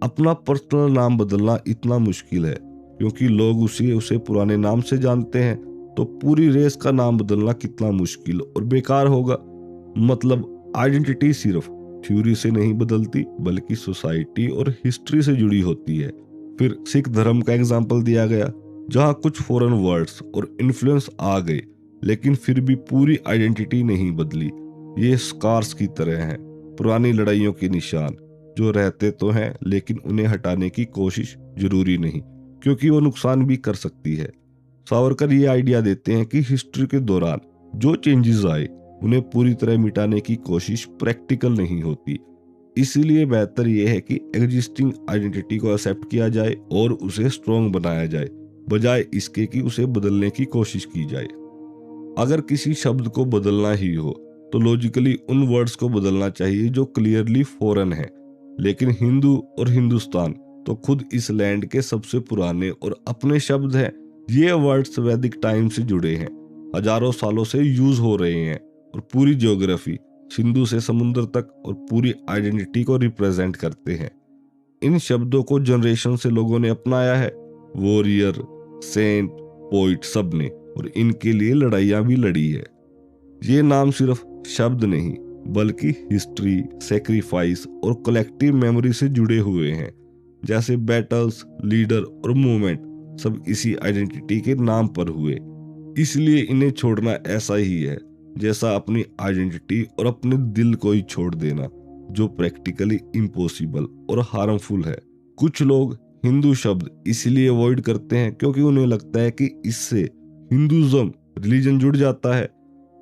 अपना पर्सनल नाम बदलना इतना मुश्किल है क्योंकि लोग उसे पुराने नाम से जानते हैं, तो पूरी रेस का नाम बदलना कितना मुश्किल और बेकार होगा। मतलब आइडेंटिटी सिर्फ थ्योरी से नहीं बदलती बल्कि सोसाइटी और हिस्ट्री से जुड़ी होती है। फिर सिख धर्म का एग्जाम्पल दिया गया जहाँ कुछ फॉरेन वर्ड्स और इन्फ्लुएंस आ गए लेकिन फिर भी पूरी आइडेंटिटी नहीं बदली। ये स्कार्स की तरह हैं, पुरानी लड़ाइयों के निशान जो रहते तो हैं लेकिन उन्हें हटाने की कोशिश जरूरी नहीं क्योंकि वो नुकसान भी कर सकती है। सावरकर ये आइडिया देते हैं कि हिस्ट्री के दौरान जो चेंजेस आए उन्हें पूरी तरह मिटाने की कोशिश प्रैक्टिकल नहीं होती। इसीलिए बेहतर यह है कि एग्जिस्टिंग आइडेंटिटी को एक्सेप्ट किया जाए और उसे स्ट्रॉन्ग बनाया जाए बजाय इसके कि उसे बदलने की कोशिश की जाए। अगर किसी शब्द को बदलना ही हो तो लॉजिकली उन वर्ड्स को बदलना चाहिए जो क्लियरली फॉरेन है। लेकिन हिंदू और हिंदुस्तान तो खुद इस लैंड के सबसे पुराने और अपने शब्द हैं। ये वर्ड्स वैदिक टाइम से जुड़े हैं, हजारों सालों से यूज हो रहे हैं और पूरी ज्योग्राफी सिंधु से समुद्र तक और पूरी आइडेंटिटी को रिप्रेजेंट करते हैं। इन शब्दों को जनरेशन से लोगों ने अपनाया है, वॉरियर, सेंट, पोइट सब ने, और इनके लिए लड़ाइयां भी लड़ी है। ये नाम सिर्फ शब्द नहीं बल्कि हिस्ट्री, सेक्रीफाइस और कलेक्टिव मेमोरी से जुड़े हुए हैं। जैसे बैटल्स, लीडर और मूवमेंट सब इसी आइडेंटिटी के नाम पर हुए। इसलिए इन्हें छोड़ना ऐसा ही है जैसा अपनी आइडेंटिटी और अपने दिल को ही छोड़ देना, जो प्रैक्टिकली इम्पॉसिबल और हार्मफुल है। कुछ लोग हिंदू शब्द इसलिए अवॉइड करते हैं क्योंकि उन्हें लगता है कि इससे हिंदुज्म रिलीजन जुड़ जाता है।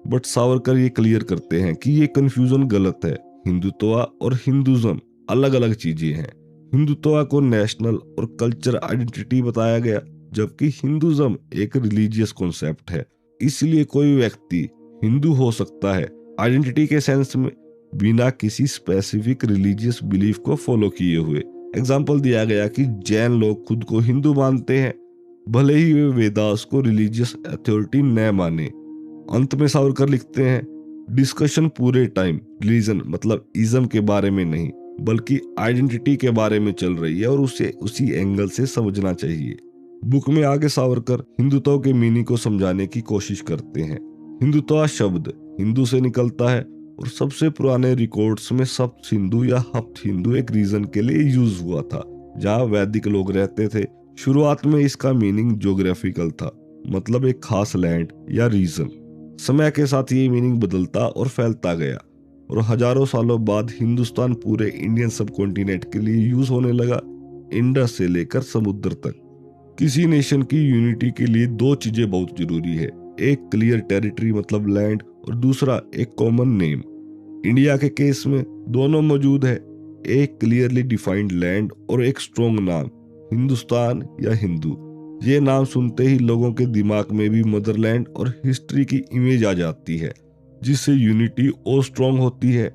बट सावरकर ये क्लियर करते हैं कि ये कंफ्यूजन गलत है। हिंदुत्व और हिंदुज्म अलग अलग चीजें हैं। हिंदुत्व को नेशनल और कल्चर आइडेंटिटी बताया गया जबकि हिंदुज्म एक रिलीजियस कॉन्सेप्ट है। इसलिए कोई व्यक्ति हिंदू हो सकता है आइडेंटिटी के सेंस में बिना किसी स्पेसिफिक रिलीजियस बिलीफ को फॉलो किए हुए। एग्जाम्पल दिया गया कि जैन लोग खुद को हिंदू मानते हैं भले ही वे वेदास को रिलीजियस अथॉरिटी न माने। अंत में सावरकर लिखते हैं, डिस्कशन पूरे टाइम रिलीजन मतलब इज्म के बारे में नहीं बल्कि आइडेंटिटी के बारे में चल रही है और उसे उसी एंगल से समझना चाहिए। बुक में आगे सावरकर हिंदुत्व के मीनिंग को समझाने की कोशिश करते हैं। हिंदुत्व शब्द हिंदू से निकलता है और सबसे पुराने रिकॉर्ड्स में सप्त सिंधु या हप्त हिंदू एक रीजन के लिए यूज हुआ था जहाँ वैदिक लोग रहते थे। शुरुआत में इसका मीनिंग ज्योग्राफिकल था, मतलब एक खास लैंड या रीजन। समय के साथ ये मीनिंग बदलता और फैलता गया और हजारों सालों बाद हिंदुस्तान पूरे इंडियन सबकॉन्टिनेंट के लिए यूज होने लगा, इंडस से लेकर समुद्र तक। किसी नेशन की यूनिटी के लिए दो चीजें बहुत जरूरी है, एक क्लियर टेरिटरी मतलब लैंड और दूसरा एक कॉमन नेम। इंडिया के केस में दोनों मौजूद है, एक क्लियरली डिफाइंड लैंड और एक स्ट्रॉन्ग नाम, हिंदुस्तान या हिंदू। ये नाम सुनते ही लोगों के दिमाग में भी मदरलैंड और हिस्ट्री की इमेज आ जाती है जिससे यूनिटी और स्ट्रॉन्ग होती है।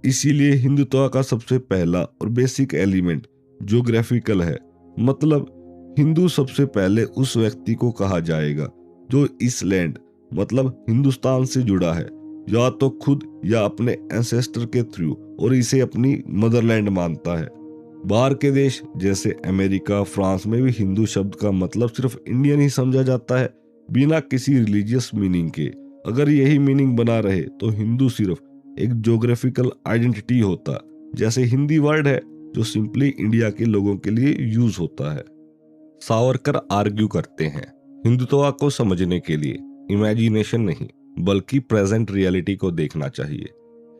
इसीलिए हिंदुत्व का सबसे पहला और बेसिक एलिमेंट ज्योग्राफिकल है, मतलब हिंदू सबसे पहले उस व्यक्ति को कहा जाएगा जो इस लैंड मतलब हिंदुस्तान से जुड़ा है, या तो खुद या अपने एंसेस्टर के थ्रू, और इसे अपनी मदरलैंड मानता है। बाहर के देश जैसे अमेरिका, फ्रांस में भी हिंदू शब्द का मतलब सिर्फ इंडियन ही समझा जाता है, बिना किसी रिलीजियस मीनिंग के। अगर यही मीनिंग बना रहे तो हिंदू सिर्फ एक ज्योग्राफिकल आइडेंटिटी होता, जैसे हिंदी वर्ड है जो सिंपली इंडिया के लोगों के लिए यूज होता है। सावरकर आर्ग्यू करते हैं, हिंदुत्व को समझने के लिए इमेजिनेशन नहीं बल्कि प्रेजेंट रियलिटी को देखना चाहिए।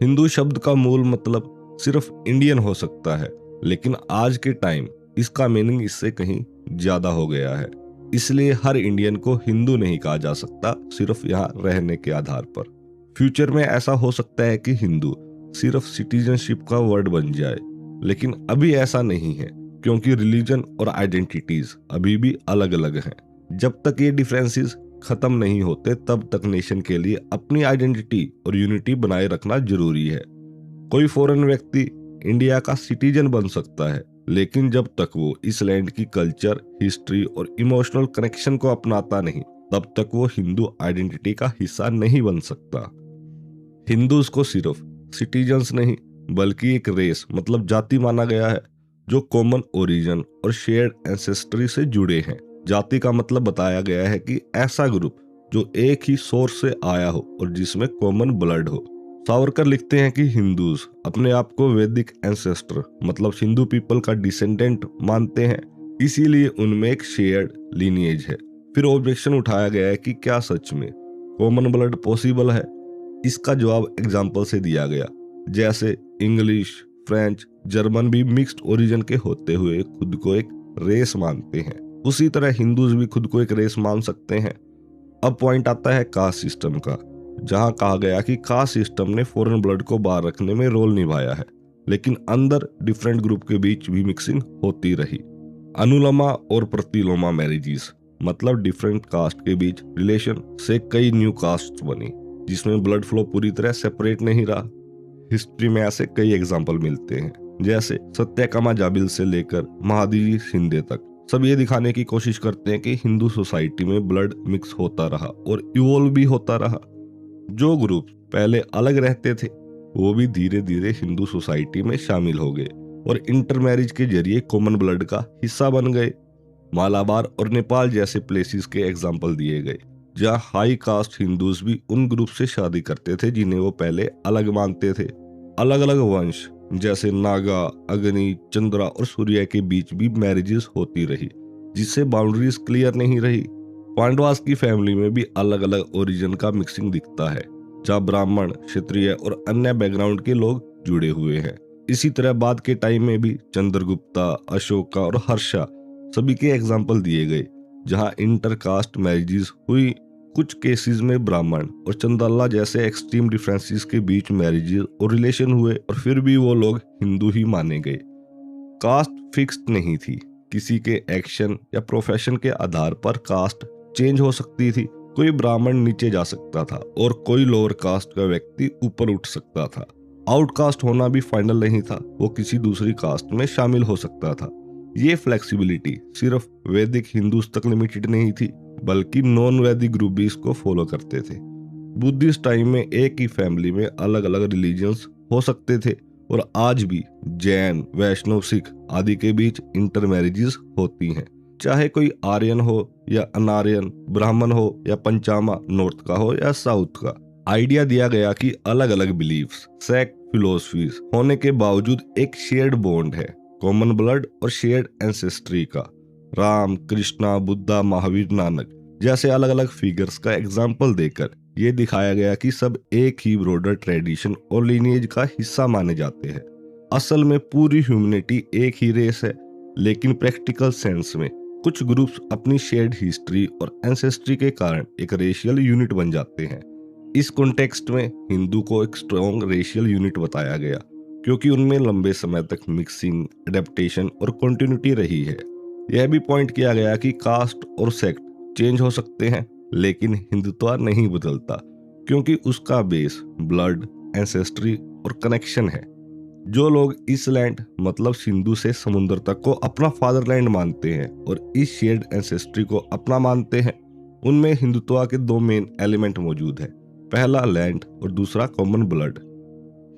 हिंदू शब्द का मूल मतलब सिर्फ इंडियन हो सकता है, लेकिन आज के टाइम इसका मीनिंग इससे कहीं ज्यादा हो गया है। इसलिए हर इंडियन को हिंदू नहीं कहा जा सकता सिर्फ यहाँ रहने के आधार पर। फ्यूचर में ऐसा हो सकता है कि हिंदू सिर्फ सिटीजनशिप का वर्ड बन जाए, लेकिन अभी ऐसा नहीं है, क्योंकि रिलीजन और आइडेंटिटीज अभी भी अलग अलग हैं। जब तक ये डिफरेंसेस खत्म नहीं होते तब तक नेशन के लिए अपनी आइडेंटिटी और यूनिटी बनाए रखना जरूरी है। कोई फॉरेन व्यक्ति इंडिया का सिटीजन बन सकता है, लेकिन जब तक वो इस लैंड की कल्चर, हिस्ट्री और इमोशनल कनेक्शन को अपनाता नहीं, तब तक वो हिंदू आइडेंटिटी का हिस्सा नहीं बन सकता। हिंदूज को सिर्फ सिटीजन्स नहीं बल्कि एक रेस मतलब जाति माना गया है, जो कॉमन ओरिजिन और शेयर्ड एंसेस्ट्री से जुड़े हैं। जाति का मतलब बताया गया है कि ऐसा ग्रुप जो एक ही सोर्स से आया हो और जिसमें कॉमन ब्लड हो। सावरकर लिखते हैं कि हिंदूज अपने आप को वैदिक एंसेस्टर मतलब सिंधु पीपल का डिसेंडेंट मानते हैं, इसीलिए उनमें एक शेयर्ड लीनिएज है। फिर ऑब्जेक्शन उठाया गया है कि क्या सच में कॉमन ब्लड पॉसिबल है। इसका जवाब एग्जाम्पल से दिया गया, जैसे इंग्लिश, फ्रेंच, जर्मन भी मिक्स्ड ओरिजिन के होते हुए खुद को एक रेस मानते हैं, उसी तरह हिंदूज भी खुद को एक रेस मान सकते हैं। अब पॉइंट आता है कास्ट सिस्टम का, जहां कहा गया कि कास्ट सिस्टम ने फॉरेन ब्लड को बाहर रखने में रोल निभाया है, लेकिन अंदर डिफरेंट ग्रुप के बीच भी मिक्सिंग होती रही। अनुलोमा और प्रतिलोमा मैरिजेस मतलब डिफरेंट कास्ट के बीच रिलेशन से कई न्यू कास्ट बनी, जिसमें ब्लड फ्लो पूरी तरह सेपरेट नहीं रहा। हिस्ट्री में ऐसे कई एग्जाम्पल मिलते हैं, जैसे सत्यकामा जाबिल से लेकर महादजी शिंदे तक। सब ये दिखाने की कोशिश करते हैं कि हिंदू सोसाइटी में ब्लड मिक्स होता रहा और इवोल्व भी होता रहा। जो ग्रुप पहले अलग रहते थे वो भी धीरे धीरे हिंदू सोसाइटी में शामिल हो गए और इंटरमैरिज के जरिए कॉमन ब्लड का हिस्सा बन गए। मालाबार और नेपाल जैसे प्लेसेस के एग्जाम्पल दिए गए, जहाँ हाई कास्ट हिंदूज भी उन ग्रुप से शादी करते थे जिन्हें वो पहले अलग मानते थे। अलग अलग वंश जैसे नागा, अग्नि, चंद्रा और सूर्य के बीच भी मैरिजेस होती रही, जिससे बाउंड्रीज क्लियर नहीं रही। पांडवास की फैमिली में भी अलग अलग ओरिजिन का मिक्सिंग दिखता है, जहाँ ब्राह्मण, क्षत्रिय और अन्य बैकग्राउंड के लोग जुड़े हुए हैं। इसी तरह बाद के टाइम में भी चंद्रगुप्ता, अशोका और हर्षा सभी के एग्जाम्पल दिए गए, जहाँ इंटरकास्ट मैरिजेस हुई। कुछ केसेस में ब्राह्मण और चंदाला जैसे एक्सट्रीम डिफरेंसेस के बीच मैरिजेस और रिलेशन हुए और फिर भी वो लोग हिंदू ही माने गए। कास्ट फिक्स्ड नहीं थी, किसी के एक्शन या प्रोफेशन के आधार पर कास्ट चेंज हो सकती थी। कोई ब्राह्मण नीचे जा सकता था और कोई लोअर कास्ट का व्यक्ति ऊपर उठ सकता था। आउटकास्ट होना भी फाइनल नहीं था, वो किसी दूसरी कास्ट में शामिल हो सकता था। ये फ्लेक्सिबिलिटी सिर्फ वैदिक हिंदूज तक लिमिटेड नहीं थी, बल्कि नॉन वैदिक ग्रुप भी इसको फॉलो करते थे। बुद्धिस्ट टाइम में एक ही फैमिली में अलग अलग रिलीजियंस हो सकते थे और आज भी जैन, वैष्णव, सिख आदि के बीच इंटर मैरिजेस होती हैं। चाहे कोई आर्यन हो या अनार्यन, ब्राह्मण हो या पंचामा, नॉर्थ का हो या साउथ का। आइडिया दिया गया कि अलग अलग बिलीफ्स, सेक्ट, फिलोसफीज होने के बावजूद एक शेयर्ड बॉन्ड है, कॉमन ब्लड और शेयर्ड एंसेस्ट्री का। राम, कृष्णा, बुद्धा, महावीर, नानक जैसे अलग अलग फिगर्स का एग्जाम्पल देकर ये दिखाया गया कि सब एक ही ब्रॉडर ट्रेडिशन और लिनिएज का हिस्सा माने जाते हैं। असल में पूरी ह्यूमैनिटी एक ही रेस है, लेकिन प्रैक्टिकल सेंस में कुछ ग्रुप्स अपनी शेयर्ड हिस्ट्री और एंसेस्ट्री के कारण एक रेशियल यूनिट बन जाते हैं। इस कॉन्टेक्स्ट में हिंदू को एक स्ट्रॉन्ग रेशियल यूनिट बताया गया, क्योंकि उनमें लंबे समय तक मिक्सिंग, एडेप्टेशन और कंटिन्यूटी रही है। यह भी पॉइंट किया गया कि कास्ट और सेक्ट चेंज हो सकते हैं, लेकिन हिंदुत्व नहीं बदलता, क्योंकि उसका बेस ब्लड, एंसेस्ट्री और कनेक्शन है। जो लोग इस लैंड मतलब सिंधु से समुद्र तक को अपना फादरलैंड मानते हैं और इस शेयर्ड एंसेस्ट्री को अपना मानते हैं, उनमें हिंदुत्व के दो मेन एलिमेंट मौजूद है, पहला लैंड और दूसरा कॉमन ब्लड।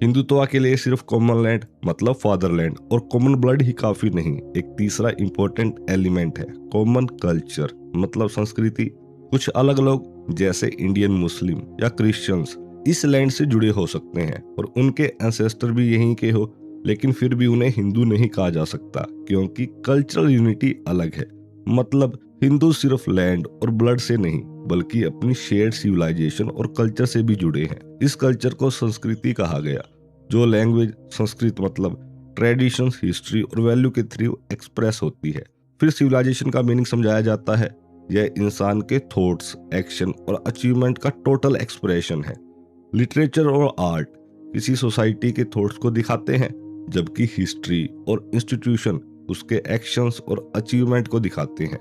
हिंदुत्व के लिए सिर्फ कॉमन लैंड मतलब फादरलैंड और कॉमन ब्लड ही काफी नहीं, एक तीसरा इंपॉर्टेंट एलिमेंट है कॉमन कल्चर मतलब संस्कृति। कुछ अलग लोग जैसे इंडियन मुस्लिम या क्रिश्चियंस इस लैंड से जुड़े हो सकते हैं और उनके एंसेस्टर भी यहीं के हो, लेकिन फिर भी उन्हें हिंदू नहीं कहा जा सकता क्योंकि कल्चरल यूनिटी अलग है। मतलब हिंदू सिर्फ लैंड और ब्लड से नहीं बल्कि अपनी शेयर्ड सिविलाइजेशन और कल्चर से भी जुड़े हैं। इस कल्चर को संस्कृति कहा गया, जो लैंग्वेज संस्कृत मतलब ट्रेडिशंस, हिस्ट्री और वैल्यू के थ्रू एक्सप्रेस होती है। फिर सिविलाइजेशन का मीनिंग समझाया जाता है, यह इंसान के थॉट्स, एक्शन और अचीवमेंट का टोटल एक्सप्रेशन है। लिटरेचर और आर्ट किसी सोसाइटी के थॉट्स को दिखाते हैं, जबकि हिस्ट्री और इंस्टीट्यूशन उसके एक्शंस और अचीवमेंट को दिखाते हैं।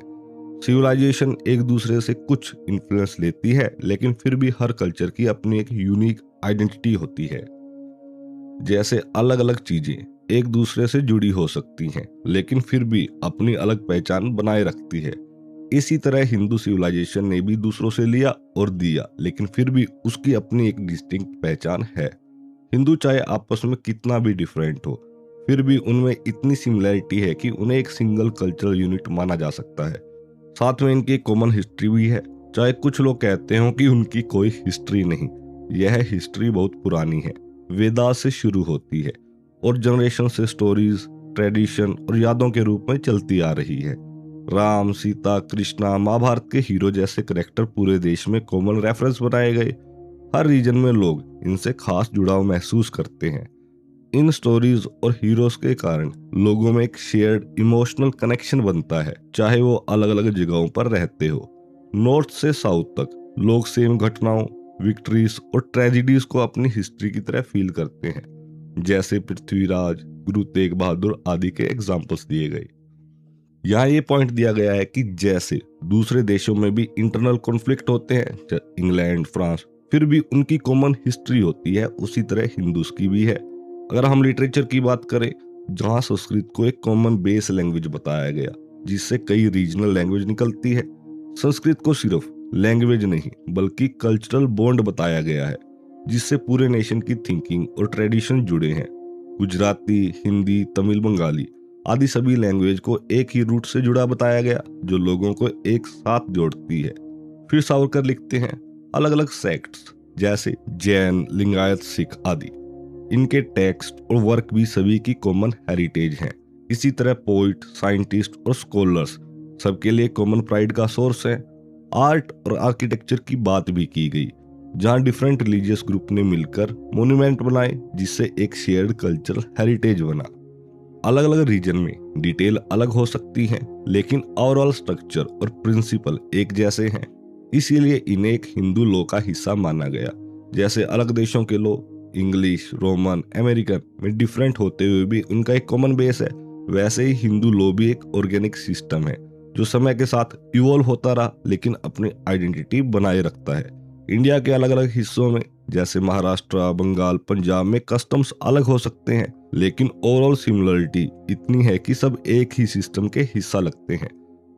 सिविलाइजेशन एक दूसरे से कुछ इन्फ्लुएंस लेती है, लेकिन फिर भी हर कल्चर की अपनी एक यूनिक आइडेंटिटी होती है। जैसे अलग अलग चीजें एक दूसरे से जुड़ी हो सकती हैं, लेकिन फिर भी अपनी अलग पहचान बनाए रखती है। इसी तरह हिंदू सिविलाइजेशन ने भी दूसरों से लिया और दिया, लेकिन फिर भी उसकी अपनी एक डिस्टिंक्ट पहचान है। हिंदू चाहे आपस में कितना भी डिफरेंट हो, फिर भी उनमें इतनी सिमिलैरिटी है कि उन्हें एक सिंगल कल्चरल यूनिट माना जा सकता है। साथ में इनकी कॉमन हिस्ट्री भी है, चाहे कुछ लोग कहते हो कि उनकी कोई हिस्ट्री नहीं। यह हिस्ट्री बहुत पुरानी है, वेदास से शुरू होती है और जनरेशन से स्टोरीज, ट्रेडिशन और यादों के रूप में चलती आ रही है। राम, सीता, कृष्णा, महाभारत के हीरो जैसे करेक्टर पूरे देश में कॉमन रेफरेंस बनाए गए। हर रीजन में लोग इनसे खास जुड़ाव महसूस करते हैं। इन स्टोरीज और हीरोज के कारण लोगों में एक शेयर्ड इमोशनल कनेक्शन बनता है, चाहे वो अलग अलग जगहों पर रहते हो। नॉर्थ से साउथ तक लोग सेम घटनाओं, विक्ट्रीज और ट्रेजिडीज को अपनी हिस्ट्री की तरह फील करते हैं, जैसे पृथ्वीराज, गुरु तेग बहादुर आदि के एग्जाम्पल्स दिए गए। यहाँ ये पॉइंट दिया गया है कि जैसे दूसरे देशों में भी इंटरनल कॉन्फ्लिक्ट होते हैं, इंग्लैंड, फ्रांस, फिर भी उनकी कॉमन हिस्ट्री होती है, उसी तरह हिंदूज की भी है। अगर हम लिटरेचर की बात करें, जहाँ संस्कृत को एक कॉमन बेस लैंग्वेज बताया गया जिससे कई रीजनल लैंग्वेज निकलती है, संस्कृत को सिर्फ लैंग्वेज नहीं बल्कि कल्चरल बॉन्ड बताया गया है जिससे पूरे नेशन की थिंकिंग और ट्रेडिशन जुड़े हैं। गुजराती, हिंदी, तमिल, बंगाली आदि सभी लैंग्वेज को एक ही रूट से जुड़ा बताया गया जो लोगों को एक साथ जोड़ती है। फिर सावरकर लिखते हैं अलग अलग सेक्ट्स जैसे जैन, लिंगायत, सिख आदि, इनके टेक्स्ट और वर्क भी सभी की कॉमन हेरिटेज हैं। इसी तरह पोइट, साइंटिस्ट और स्कॉलर्स सबके लिए कॉमन प्राइड का सोर्स है। आर्ट और आर्किटेक्चर की बात भी की गई, जहां डिफरेंट रिलीजियस ग्रुप ने मिलकर मोन्यूमेंट बनाए जिससे एक शेयर्ड कल्चरल हेरिटेज बना। अलग अलग रीजन में डिटेल अलग हो सकती हैं, लेकिन ओवरऑल स्ट्रक्चर और प्रिंसिपल एक जैसे हैं, इसीलिए इन्हें एक हिंदू लॉ का हिस्सा माना गया। जैसे अलग देशों के लॉ इंग्लिश, रोमन, अमेरिकन में डिफरेंट होते हुए भी उनका एक कॉमन बेस है, वैसे ही हिंदू लॉ भी एक ऑर्गेनिक सिस्टम है जो समय के साथ इवॉल्व होता रहा लेकिन अपनी आइडेंटिटी बनाए रखता है। इंडिया के अलग अलग हिस्सों में जैसे महाराष्ट्र, बंगाल, पंजाब में कस्टम्स अलग हो सकते हैं, लेकिन ओवरऑल सिमिलरिटी इतनी है कि सब एक ही सिस्टम के हिस्सा लगते हैं।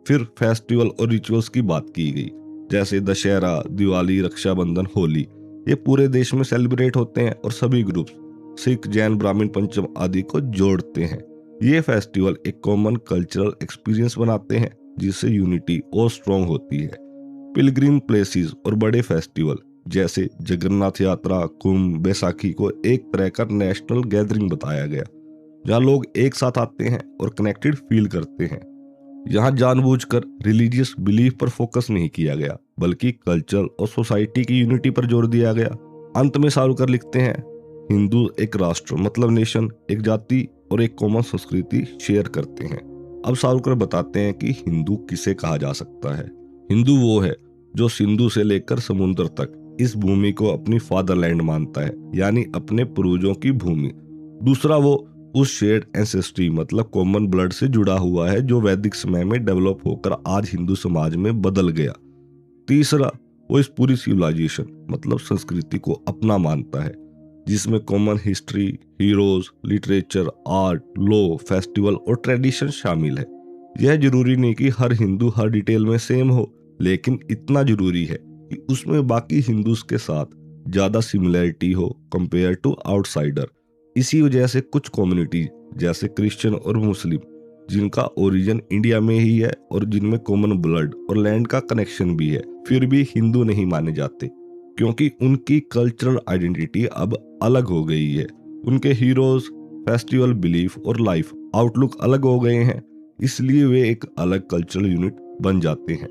फिर फेस्टिवल और रिचुअल्स की बात की गई, जैसे दशहरा, दिवाली, रक्षाबंधन, होली, ये पूरे देश में सेलिब्रेट होते हैं और सभी ग्रुप्स सिख, जैन, ब्राह्मण, पंचम आदि को जोड़ते हैं। ये फेस्टिवल एक कॉमन कल्चरल एक्सपीरियंस बनाते हैं जिससे यूनिटी और स्ट्रॉन्ग होती है। पिलग्रिम प्लेसेस और बड़े फेस्टिवल जैसे जगन्नाथ यात्रा, कुंभ, बैसाखी को एक तरह का नेशनल गैदरिंग बताया गया, जहाँ लोग एक साथ आते हैं और कनेक्टेड फील करते हैं। यहाँ जानबूझकर रिलीजियस बिलीफ पर फोकस नहीं किया गया बल्कि कल्चर और सोसाइटी की यूनिटी पर जोर दिया गया। अंत में सावरकर लिखते हैं हिंदू एक राष्ट्र मतलब नेशन, एक जाति और एक कॉमन संस्कृति शेयर करते हैं। अब सावरकर बताते हैं कि हिंदू किसे कहा जा सकता है। हिंदू वो है जो सिंधु से लेकर समुद्र तक इस भूमि को अपनी फादरलैंड मानता है, यानी अपने पूर्वजों की भूमि। दूसरा, वो उस शेयर्ड एंसेस्ट्री मतलब कॉमन ब्लड से जुड़ा हुआ है जो वैदिक समय में डेवलप होकर आज हिंदू समाज में बदल गया। तीसरा, वो इस पूरी सिविलाइजेशन मतलब संस्कृति को अपना मानता है जिसमें common history, heroes, literature, art, law, festival और ट्रेडिशन शामिल है। यह जरूरी नहीं कि हर हिंदू हर डिटेल में सेम हो, लेकिन इतना जरूरी है कि उसमें बाकी हिंदूज के साथ ज्यादा सिमिलरिटी हो कंपेयर टू आउटसाइडर। इसी वजह से कुछ कम्युनिटी जैसे क्रिश्चियन और मुस्लिम, जिनका ओरिजिन इंडिया में ही है और जिनमें कॉमन ब्लड और लैंड का कनेक्शन भी है, फिर भी हिंदू नहीं माने जाते, क्योंकि उनकी कल्चरल आइडेंटिटी अब अलग हो गई है। उनके हीरोज, फेस्टिवल, बिलीफ और लाइफ आउटलुक अलग हो गए हैं, इसलिए वे एक अलग कल्चरल यूनिट बन जाते हैं।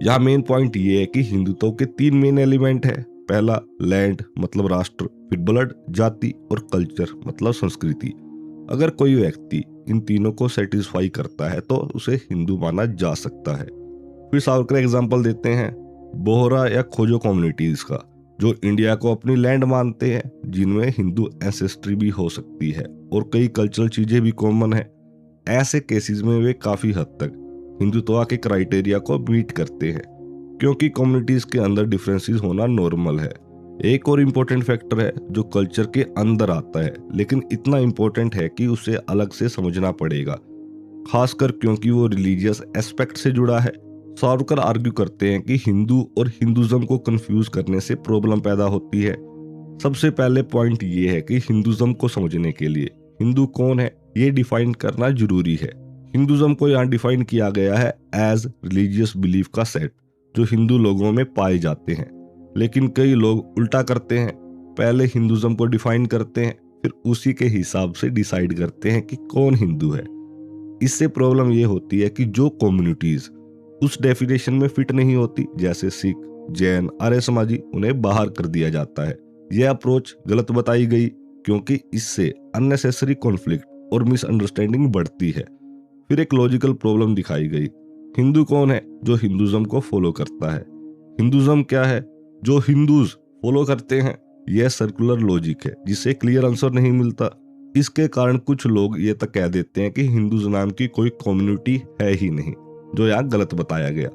यहाँ मेन पॉइंट ये है कि हिंदुत्व के 3 मेन एलिमेंट है। पहला लैंड मतलब राष्ट्र, फिर ब्लड जाति और कल्चर मतलब संस्कृति। अगर कोई व्यक्ति इन तीनों को सेटिस्फाई करता है तो उसे हिंदू माना जा सकता है। फिर सावरकर एग्जांपल देते हैं बोहरा या खोजो कम्युनिटीज का, जो इंडिया को अपनी लैंड मानते हैं, जिनमें हिंदू एंसेस्ट्री भी हो सकती है और कई कल्चरल चीजें भी कॉमन है। ऐसे केसेस में वे काफी हद तक हिंदुत्व के क्राइटेरिया को मीट करते हैं, क्योंकि कम्युनिटीज के अंदर डिफरेंसेस होना नॉर्मल है। एक और इम्पोर्टेंट फैक्टर है जो कल्चर के अंदर आता है, लेकिन इतना इम्पोर्टेंट है कि उसे अलग से समझना पड़ेगा, खासकर क्योंकि वो रिलीजियस एस्पेक्ट से जुड़ा है। सावरकर आर्ग्यू करते हैं कि हिंदू और हिंदुज्म को कंफ्यूज करने से प्रॉब्लम पैदा होती है। सबसे पहले पॉइंट ये है कि हिंदुज्म को समझने के लिए हिंदू कौन है ये डिफाइन करना जरूरी है। हिंदुज्म को यहाँ डिफाइन किया गया है एज रिलीजियस बिलीफ का सेट जो हिंदू लोगों में पाए जाते हैं, लेकिन कई लोग उल्टा करते हैं, पहले हिंदुज्म को डिफाइन करते हैं, फिर उसी के हिसाब से डिसाइड करते हैं कि कौन हिंदू है। इससे प्रॉब्लम ये होती है कि जो कम्युनिटीज उस डेफिनेशन में फिट नहीं होती, जैसे सिख, जैन, आर्य समाजी, उन्हें बाहर कर दिया जाता है। यह अप्रोच गलत बताई गई, क्योंकि इससे अननेसेसरी कॉन्फ्लिक्ट और मिसअंडरस्टैंडिंग बढ़ती है। फिर एक लॉजिकल प्रॉब्लम दिखाई गई। हिंदू कौन है जो हिंदुज्म को फॉलो करता है? हिंदुज्म क्या है जो हिंदूज फॉलो करते हैं? यह सर्कुलर लॉजिक है जिसे क्लियर आंसर नहीं मिलता। इसके कारण कुछ लोग ये तक कह देते हैं कि हिंदूज नाम की कोई कम्युनिटी है ही नहीं, जो यहाँ गलत बताया गया।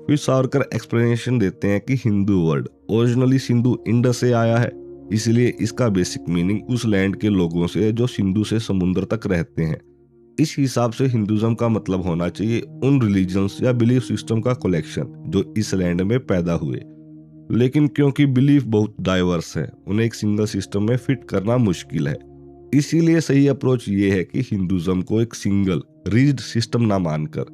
फिर सावरकर एक्सप्लेनेशन देते हैं कि Hindu word originally Sindhu Indus से आया है, इसलिए इसका बेसिक मीनिंग उस लैंड के लोगों से जो सिंधु से समुद्र तक रहते हैं। इस हिसाब से हिंदुज्म का मतलब होना चाहिए उन रिलीजन्स या बिलीफ सिस्टम का कलेक्शन जो इस लैंड में पैदा हुए। लेकिन क्योंकि बिलीफ बहुत डाइवर्स है, उन्हें एक सिंगल सिस्टम में फिट करना मुश्किल है। इसीलिए सही अप्रोच ये है कि हिंदुज्म को एक सिंगल रिजिड सिस्टम ना मानकर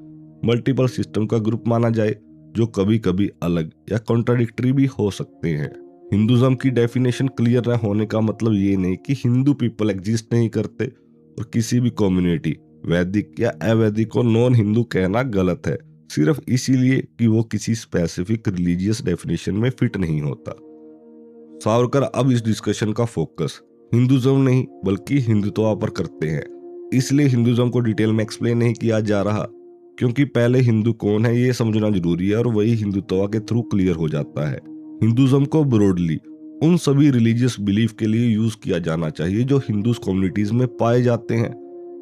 मल्टीपल सिस्टम का ग्रुप माना जाए, जो कभी कभी अलग या कॉन्ट्राडिक्टरी भी हो सकते हैं। हिंदुज्म की डेफिनेशन क्लियर न होने का मतलब ये नहीं कि हिंदू पीपल एग्जिस्ट नहीं करते, और किसी भी कम्युनिटी वैदिक या अवैदिक को नॉन हिंदू कहना गलत है, सिर्फ इसीलिए कि वो किसी स्पेसिफिक रिलीजियस डेफिनेशन में फिट नहीं होता। सावरकर अब इस डिस्कशन का फोकस हिंदुज्म नहीं बल्कि हिंदुत्व पर करते हैं। इसलिए हिंदुज्म को डिटेल में एक्सप्लेन नहीं किया जा रहा, क्योंकि पहले हिंदू कौन है ये समझना जरूरी है, और वही हिंदुत्व के थ्रू क्लियर हो जाता है। हिंदुज्म को ब्रॉडली उन सभी रिलीजियस बिलीफ के लिए यूज किया जाना चाहिए जो हिंदूज कम्युनिटीज में पाए जाते हैं,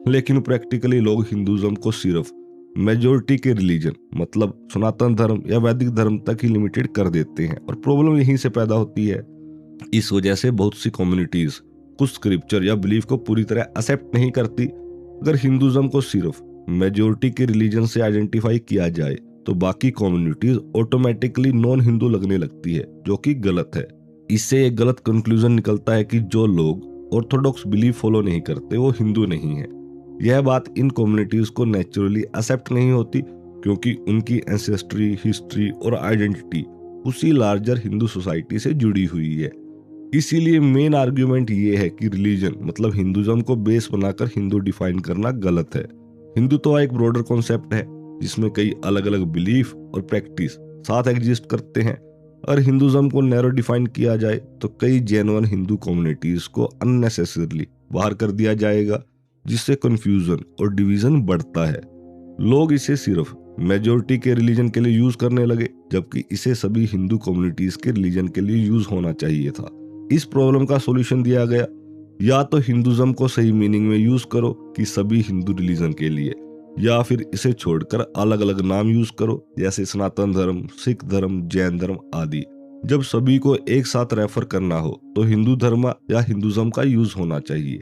लेकिन प्रैक्टिकली लोग हिंदुज्म को सिर्फ मेजोरिटी के रिलीजन मतलब सनातन धर्म या वैदिक धर्म तक ही लिमिटेड कर देते हैं, और प्रॉब्लम यहीं से पैदा होती है। इस वजह से बहुत सी कम्युनिटीज कुछ स्क्रिप्चर या बिलीफ को पूरी तरह एक्सेप्ट नहीं करती। अगर हिंदुज्म को सिर्फ मेजोरिटी के रिलीजन से आइडेंटिफाई किया जाए तो बाकी कम्युनिटीज ऑटोमेटिकली नॉन हिंदू लगने लगती है, जो कि गलत है। इससे एक गलत कंक्लूजन निकलता है कि जो लोग ऑर्थोडॉक्स बिलीफ फॉलो नहीं करते वो हिंदू नहीं है। यह बात इन कम्युनिटीज को नेचुरली एक्सेप्ट नहीं होती, क्योंकि उनकी एंसेस्ट्री, हिस्ट्री और आइडेंटिटी उसी लार्जर हिंदू सोसाइटी से जुड़ी हुई है। इसीलिए मेन आर्ग्यूमेंट ये है कि रिलीजन मतलब हिंदुज्म को बेस बनाकर हिंदू डिफाइन करना गलत है। हिंदू तो एक ब्रॉडर कॉन्सेप्ट है जिसमें कई अलग अलग बिलीफ और प्रैक्टिस साथ एग्जिस्ट करते हैं। अगर हिंदुज्म को नैरो डिफाइन किया जाए तो कई जेन्युइन हिंदू कम्युनिटीज को अननेसेसरली बाहर कर दिया जाएगा, जिससे कंफ्यूजन और डिवीजन बढ़ता है। लोग इसे सिर्फ मेजोरिटी के रिलीजन के लिए यूज करने लगे, जबकि इसे सभी हिंदू कम्युनिटीज के रिलीजन के लिए यूज होना चाहिए था। इस प्रॉब्लम का सॉल्यूशन दिया गया, या तो हिंदुज्म को सही मीनिंग में यूज करो कि सभी हिंदू रिलीजन के लिए, या फिर इसे छोड़कर अलग अलग नाम यूज करो, जैसे सनातन धर्म, सिख धर्म, जैन धर्म आदि। जब सभी को एक साथ रेफर करना हो तो हिंदू धर्म या हिंदुज्म का यूज होना चाहिए।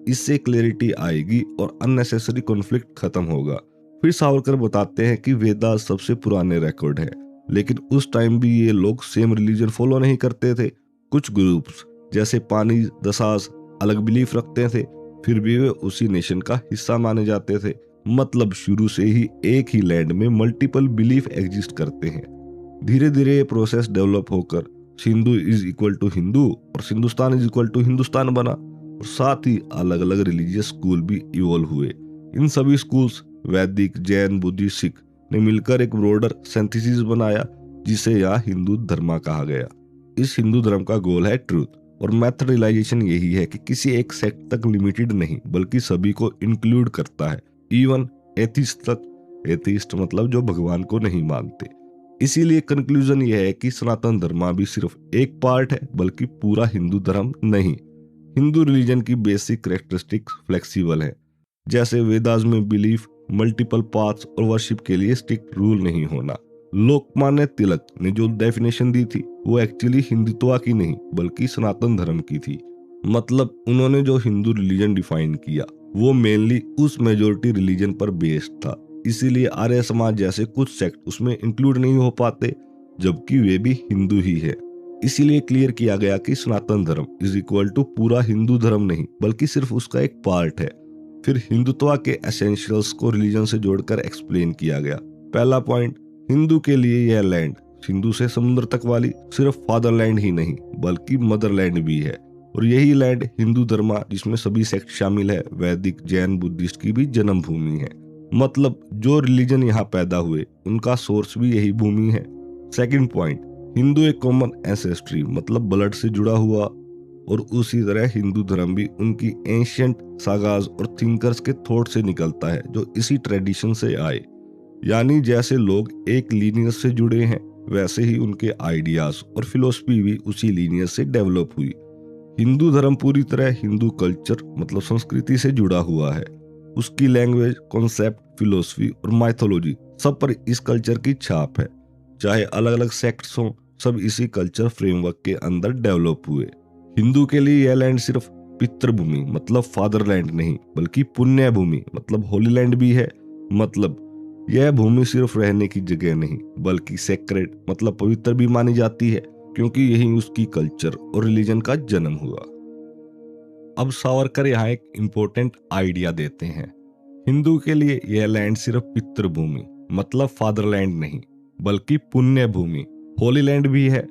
इससे क्लैरिटी आएगी और अननेसेसरी कॉन्फ्लिक्ट खत्म होगा। फिर सावरकर बताते हैं कि वेदास सबसे पुराने रिकॉर्ड है लेकिन उस टाइम भी ये लोग सेम रिलीजन फॉलो नहीं करते थे। कुछ ग्रुप्स जैसे पानी दसास अलग बिलीफ रखते थे, फिर भी वे उसी नेशन का हिस्सा माने जाते थे। मतलब शुरू से ही एक ही लैंड में मल्टीपल बिलीफ एग्जिस्ट करते हैं। धीरे धीरे ये प्रोसेस डेवलप होकर Sindhu is equal to Hindu और Sindhustan is equal to Hindustan बना, और साथ ही अलग अलग रिलीजियस स्कूल भी इवॉल्व हुए। इन सभी स्कूल्स वैदिक, जैन, बुद्धिस्ट, सिख ने मिलकर एक ब्रॉडर सिंथेसिस बनाया जिसे यहाँ हिंदू धर्म कहा गया। इस हिंदू धर्म का गोल है ट्रूथ, और मेथड रियलाइजेशन यही है कि किसी एक सेक्ट तक लिमिटेड नहीं बल्कि सभी को इंक्लूड करता है, इवन एथिस्ट तक। एथिस्ट मतलब जो भगवान को नहीं मानते। इसीलिए कंक्लूजन यह है कि सनातन धर्म भी सिर्फ एक पार्ट है बल्कि पूरा हिंदू धर्म नहीं। हिंदू रिलीजन की बेसिक कैरेक्टरिस्टिक्स फ्लेक्सिबल है, जैसे वेदास में बिलीफ, मल्टीपल पाथ्स और वर्शिप के लिए स्ट्रिक्ट रूल नहीं होना। लोकमान्य तिलक ने जो डेफिनेशन दी थी वो एक्चुअली हिंदुत्व की नहीं बल्कि सनातन धर्म की थी। मतलब उन्होंने जो हिंदू रिलीजन डिफाइन किया वो मेनली उस मेजोरिटी रिलीजन पर बेस्ड था। इसीलिए आर्य समाज जैसे कुछ सेक्ट उसमें इंक्लूड नहीं हो पाते, जबकि वे भी हिंदू ही है। इसीलिए क्लियर किया गया कि सनातन धर्म इज इक्वल टू पूरा हिंदू धर्म नहीं बल्कि सिर्फ उसका एक पार्ट है। फिर हिंदुत्व के एसेंशियल्स को रिलीजन से जोड़कर एक्सप्लेन किया गया। पहला पॉइंट, हिंदू के लिए यह लैंड सिंधु से समुद्र तक वाली सिर्फ फादरलैंड ही नहीं बल्कि मदरलैंड भी है, और यही लैंड हिंदू धर्म जिसमें सभी सेक्ट शामिल है, वैदिक, जैन, बुद्धिस्ट की भी जन्मभूमि है। मतलब जो रिलीजन यहाँ पैदा हुए उनका सोर्स भी यही भूमि है। सेकंड पॉइंट, हिंदू एक कॉमन एंसेस्ट्री मतलब ब्लड से जुड़ा हुआ, और उसी तरह हिंदू धर्म भी उनकी एंशियंट सागाज और थिंकर्स के थॉट से निकलता है जो इसी ट्रेडिशन से आए। यानी जैसे लोग एक लीनियस से जुड़े हैं वैसे ही उनके आइडियाज और फिलोसफी भी उसी लीनियस से डेवलप हुई। हिंदू धर्म पूरी तरह हिंदू कल्चर मतलब संस्कृति से जुड़ा हुआ है। उसकी लैंग्वेज, कॉन्सेप्ट, फिलोसफी और माइथोलॉजी सब पर इस कल्चर की छाप है। चाहे अलग अलग सेक्ट्स हों, सब इसी कल्चर फ्रेमवर्क के अंदर डेवलप हुए। हिंदू के लिए यह लैंड सिर्फ पितृभूमि मतलब फादरलैंड नहीं बल्कि पुण्य भूमि मतलब होली लैंड भी है। मतलब यह भूमि सिर्फ रहने की जगह नहीं बल्कि सेक्रेड मतलब पवित्र भी मानी जाती है, क्योंकि यही उसकी कल्चर और रिलीजन का जन्म हुआ। अब सावरकर यहाँ एक इम्पोर्टेंट आइडिया देते हैं। हिंदू के लिए यह लैंड सिर्फ पितृभूमि मतलब फादरलैंड नहीं बल्कि पुण्य भूमि होली लैंड भी है।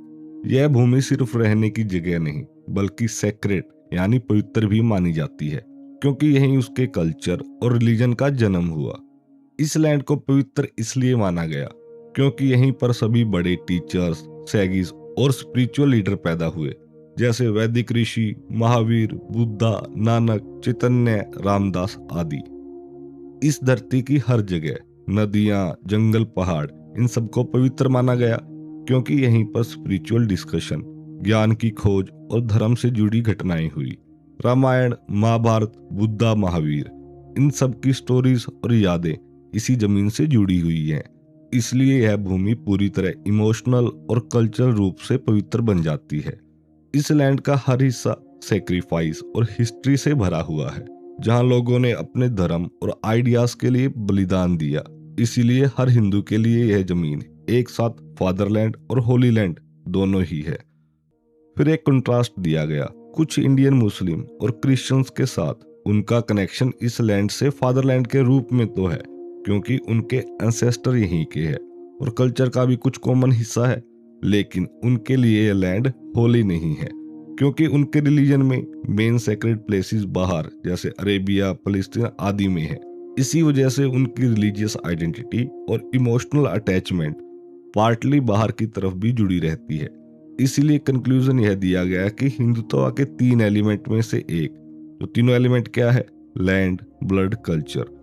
यह भूमि सिर्फ रहने की जगह नहीं बल्कि सेक्रेड यानी पवित्र भी मानी जाती है, क्योंकि यही उसके कल्चर और रिलीजन का जन्म हुआ। इस लैंड को पवित्र इसलिए माना गया क्योंकि यहीं पर सभी बड़े टीचर्स, सैगीज और स्पिरिचुअल लीडर पैदा हुए, जैसे वैदिक ऋषि, महावीर, बुद्धा, नानक, चैतन्य, रामदास आदि। इस धरती की हर जगह नदियां, जंगल, पहाड़ इन सबको पवित्र माना गया क्योंकि यहीं पर स्पिरिचुअल डिस्कशन, ज्ञान की खोज और धर्म से जुड़ी घटनाएं हुई। रामायण, महाभारत, बुद्धा, महावीर इन सब की स्टोरीज और यादें इसी जमीन से जुड़ी हुई हैं। इसलिए यह भूमि पूरी तरह इमोशनल और कल्चरल रूप से पवित्र बन जाती है। इस लैंड का हर हिस्सा सेक्रीफाइस और हिस्ट्री से भरा हुआ है, जहां लोगों ने अपने धर्म और आइडियाज के लिए बलिदान दिया। इसीलिए हर हिंदू के लिए यह जमीन एक साथ फादरलैंड और होली लैंड दोनों ही है। फिर एक कंट्रास्ट दिया गया कुछ इंडियन मुस्लिम और क्रिश्चियंस के साथ। उनका कनेक्शन इस लैंड से फादरलैंड के रूप में तो है क्योंकि उनके एंसेस्टर यहीं के हैं और कल्चर का भी कुछ कॉमन हिस्सा है, लेकिन उनके लिए यह लैंड होली नहीं है क्योंकि उनके रिलीजन में मेन सेक्रेड प्लेसेस बाहर जैसे अरेबिया, फलस्तीन आदि में है। इसी वजह से उनकी रिलीजियस आइडेंटिटी और इमोशनल अटैचमेंट पार्टली बाहर की तरफ भी जुड़ी रहती है। इसीलिए कंक्लूजन यह दिया गया कि हिंदुत्व के 3 एलिमेंट में से एक, जो तीनों एलिमेंट क्या है, लैंड, ब्लड, कल्चर,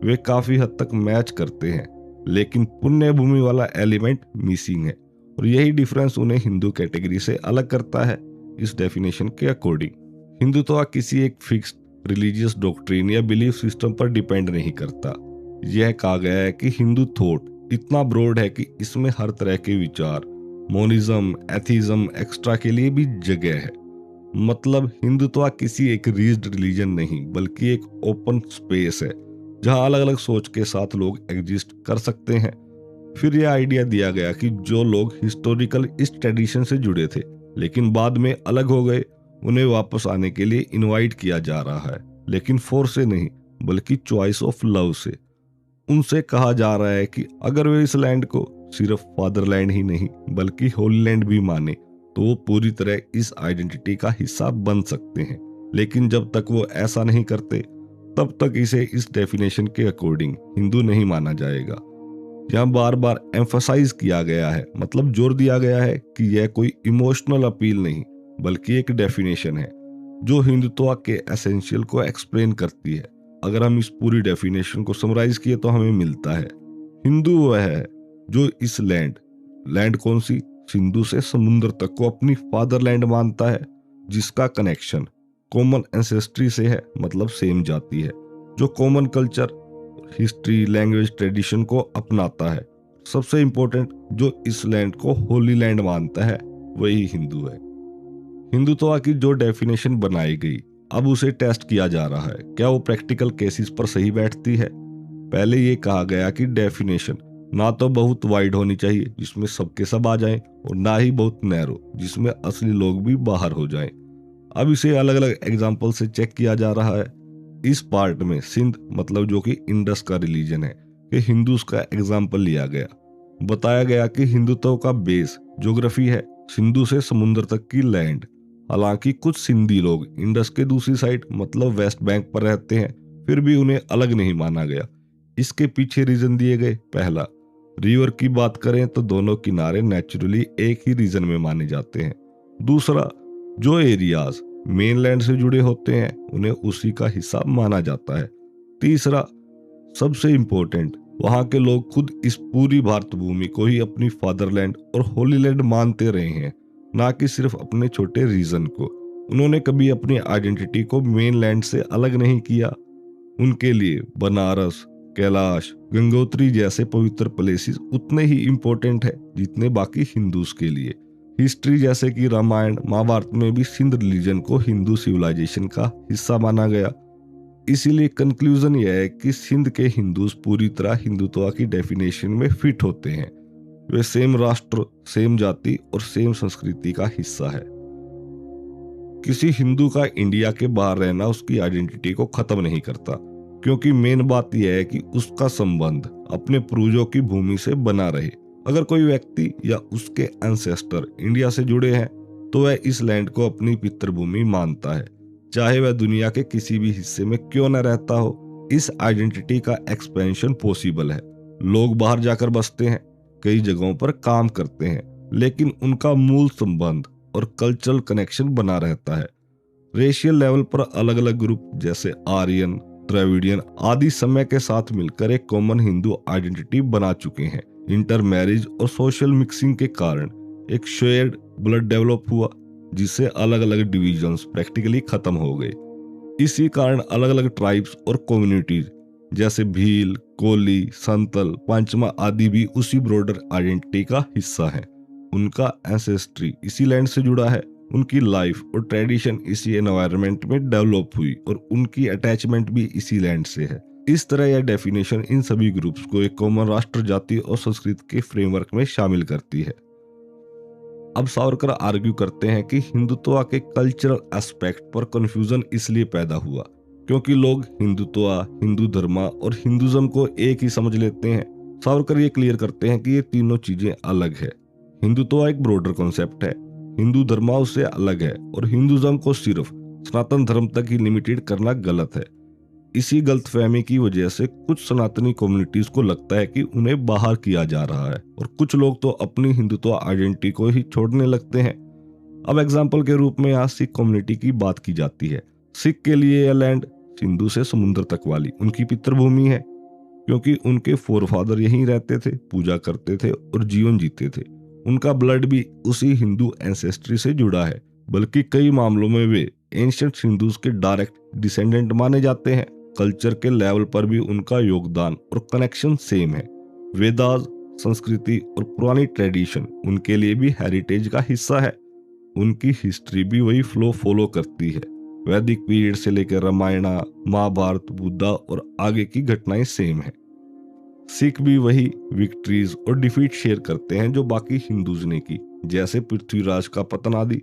वे काफी हद तक मैच करते हैं, लेकिन पुण्य भूमि वाला एलिमेंट मिसिंग है और यही डिफरेंस उन्हें हिंदू कैटेगरी से अलग करता है। इस डेफिनेशन के अकॉर्डिंग हिंदुत्व किसी एक फिक्स्ड रिलीजियस डॉक्ट्रिन या बिलीफ सिस्टम पर डिपेंड नहीं करता। यह कहा गया है कि हिंदू थॉट इतना ब्रॉड है कि इसमें हर तरह के विचार, मोनिज्म, एथिज्म, एक्स्ट्रा के लिए भी जगह है। मतलब हिंदुत्व किसी एक रिजिड रिलीजन नहीं बल्कि एक ओपन स्पेस है जहां अलग अलग सोच के साथ लोग एग्जिस्ट कर सकते हैं। फिर यह आइडिया दिया गया कि जो लोग हिस्टोरिकल इस ट्रेडिशन से जुड़े थे लेकिन बाद में अलग हो गए, उन्हें वापस आने के लिए इनवाइट किया जा रहा है, लेकिन फोर्स से नहीं बल्कि चॉइस ऑफ लव से। उनसे कहा जा रहा है कि अगर वे इस लैंड को सिर्फ फादरलैंड ही नहीं बल्कि होली लैंड भी माने तो वो पूरी तरह इस आइडेंटिटी का हिस्सा बन सकते हैं। लेकिन जब तक वो ऐसा नहीं करते तब तक इसे इस डेफिनेशन के अकॉर्डिंग हिंदू नहीं माना जाएगा। यहाँ बार बार एम्फसाइज किया गया है, मतलब जोर दिया गया है कि यह कोई इमोशनल अपील नहीं बल्कि एक डेफिनेशन है जो हिंदुत्व के एसेंशियल को एक्सप्लेन करती है। अगर हम इस पूरी डेफिनेशन को समराइज किए तो हमें मिलता है हिंदू वह है जो इस लैंड कौन सी, सिंधु से समुद्र तक को अपनी फादरलैंड मानता है, जिसका कनेक्शन कॉमन एंसेस्ट्री से है, मतलब सेम जाति है, जो common culture, history, language, tradition को अपनाता है। सबसे इंपॉर्टेंट, जो इस लैंड को होली लैंड मानता है वही हिंदू है। हिंदुत्व की जो डेफिनेशन बनाई गई अब उसे टेस्ट किया जा रहा है, क्या वो प्रैक्टिकल केसेस पर सही बैठती है। पहले ये कहा गया कि डेफिनेशन ना तो बहुत वाइड होनी चाहिए जिसमें सबके सब आ जाएं और ना ही बहुत नैरो जिसमें असली लोग भी बाहर हो जाएं। अब इसे अलग अलग एग्जाम्पल से चेक किया जा रहा है। इस पार्ट में सिंध, मतलब जो कि इंडस का रिलीजन है, कि हिंदूज का एग्जाम्पल लिया गया। बताया गया कि हिंदुत्व का बेस ज्योग्राफी है, सिंधु से समुद्र तक की लैंड। हालांकि कुछ सिंधी लोग इंडस के दूसरी साइड मतलब वेस्ट बैंक पर रहते हैं, फिर भी उन्हें अलग नहीं माना गया। इसके पीछे रीजन दिए गए। पहला, रिवर की बात करें तो दोनों किनारे नेचुरली एक ही रीजन में माने जाते हैं। दूसरा, जो एरियाज मेनलैंड से जुड़े होते हैं उन्हें उसी का हिस्सा माना जाता है। तीसरा, सबसे इंपॉर्टेंट, वहां के लोग खुद इस पूरी भारत भूमि को ही अपनी फादरलैंड और होली लैंड मानते रहे हैं, ना कि सिर्फ अपने छोटे रीजन को। उन्होंने कभी अपनी आइडेंटिटी को मेनलैंड से अलग नहीं किया। उनके लिए बनारस, कैलाश, गंगोत्री जैसे पवित्र प्लेसेस उतने ही इंपॉर्टेंट है जितने बाकी हिंदूज के लिए। हिस्ट्री जैसे कि रामायण, महाभारत में भी सिंध रिलीजन को हिंदू सिविलाइजेशन का हिस्सा माना गया। इसीलिए कंक्लूजन यह है कि सिंध के हिंदूज पूरी तरह हिंदुत्व की डेफिनेशन में फिट होते हैं। वे सेम राष्ट्र, सेम जाति और सेम संस्कृति का हिस्सा है। किसी हिंदू का इंडिया के बाहर रहना उसकी आइडेंटिटी को खत्म नहीं करता, क्योंकि मेन बात यह है कि उसका संबंध अपने पूर्वजों की भूमि से बना रहे। अगर कोई व्यक्ति या उसके एंसेस्टर इंडिया से जुड़े हैं तो वह इस लैंड को अपनी पितृभूमि मानता है, चाहे वह दुनिया के किसी भी हिस्से में क्यों न रहता हो। इस आइडेंटिटी का एक्सपेंशन पॉसिबल है। लोग बाहर जाकर बसते हैं, कई जगहों पर काम करते हैं, लेकिन उनका मूल संबंध और कल्चरल कनेक्शन बना रहता है। रेशियल लेवल पर अलग अलग ग्रुप जैसे आर्यन, द्रविडियन आदि समय के साथ मिलकर एक कॉमन हिंदू आइडेंटिटी बना चुके हैं। इंटर मैरिज और सोशल मिक्सिंग के कारण एक शेयर्ड ब्लड डेवलप हुआ, जिससे अलग अलग डिविजन्स प्रैक्टिकली खत्म हो गए। इसी कारण अलग अलग ट्राइब्स और कम्युनिटीज जैसे भील, कोली, संतल, पंचमा आदि भी उसी ब्रॉडर आइडेंटिटी का हिस्सा है। उनका एंसेस्ट्री इसी लैंड से जुड़ा है, उनकी लाइफ और ट्रेडिशन इसी एनवायरनमेंट में डेवलप हुई और उनकी अटैचमेंट भी इसी लैंड से है। इस तरह यह डेफिनेशन इन सभी ग्रुप्स को एक कॉमन राष्ट्र, जाति और संस्कृति के फ्रेमवर्क में शामिल करती है। अब सावरकर आर्ग्यू करते हैं कि हिंदुत्व के कल्चरल एस्पेक्ट पर कंफ्यूजन इसलिए पैदा हुआ क्योंकि लोग हिंदुत्व, हिंदू धर्म और हिंदुज्म को एक ही समझ लेते हैं। सावरकर ये क्लियर करते हैं कि ये तीनों चीजें अलग है। हिंदुत्व एक ब्रॉडर कॉन्सेप्ट है, हिंदू धर्म उससे अलग है, और हिंदुज्म को सिर्फ सनातन धर्म तक ही लिमिटेड करना गलत है। इसी गलतफहमी की वजह से कुछ सनातनी कम्युनिटीज को लगता है कि उन्हें बाहर किया जा रहा है, और कुछ लोग तो अपनी हिंदुत्व आइडेंटिटी को ही छोड़ने लगते हैं। अब एग्जाम्पल के रूप में यहाँ सिख कम्युनिटी की बात की जाती है। सिख के लिए यह लैंड सिंधु से समुद्र तक वाली उनकी पितृभूमि है, क्योंकि उनके फोरफादर यहीं रहते थे, पूजा करते थे और जीवन जीते थे। उनका ब्लड भी उसी हिंदू एंसेस्ट्री से जुड़ा है, बल्कि कई मामलों में वे एंशिएंट हिंदूज के डायरेक्ट डिसेंडेंट माने जाते हैं। कल्चर के लेवल पर भी उनका योगदान और कनेक्शन सेम है। वेदास, संस्कृति और पुरानी ट्रेडिशन उनके लिए भी हेरिटेज का हिस्सा है। उनकी हिस्ट्री भी वही फ्लो फॉलो करती है। वैदिक पीरियड से लेकर रामायण, महाभारत, बुद्धा और आगे की घटनाएं सेम है। सिख भी वही विक्ट्रीज और डिफीट शेयर करते हैं जो बाकी हिंदूज ने की, जैसे पृथ्वीराज का पतन आदि।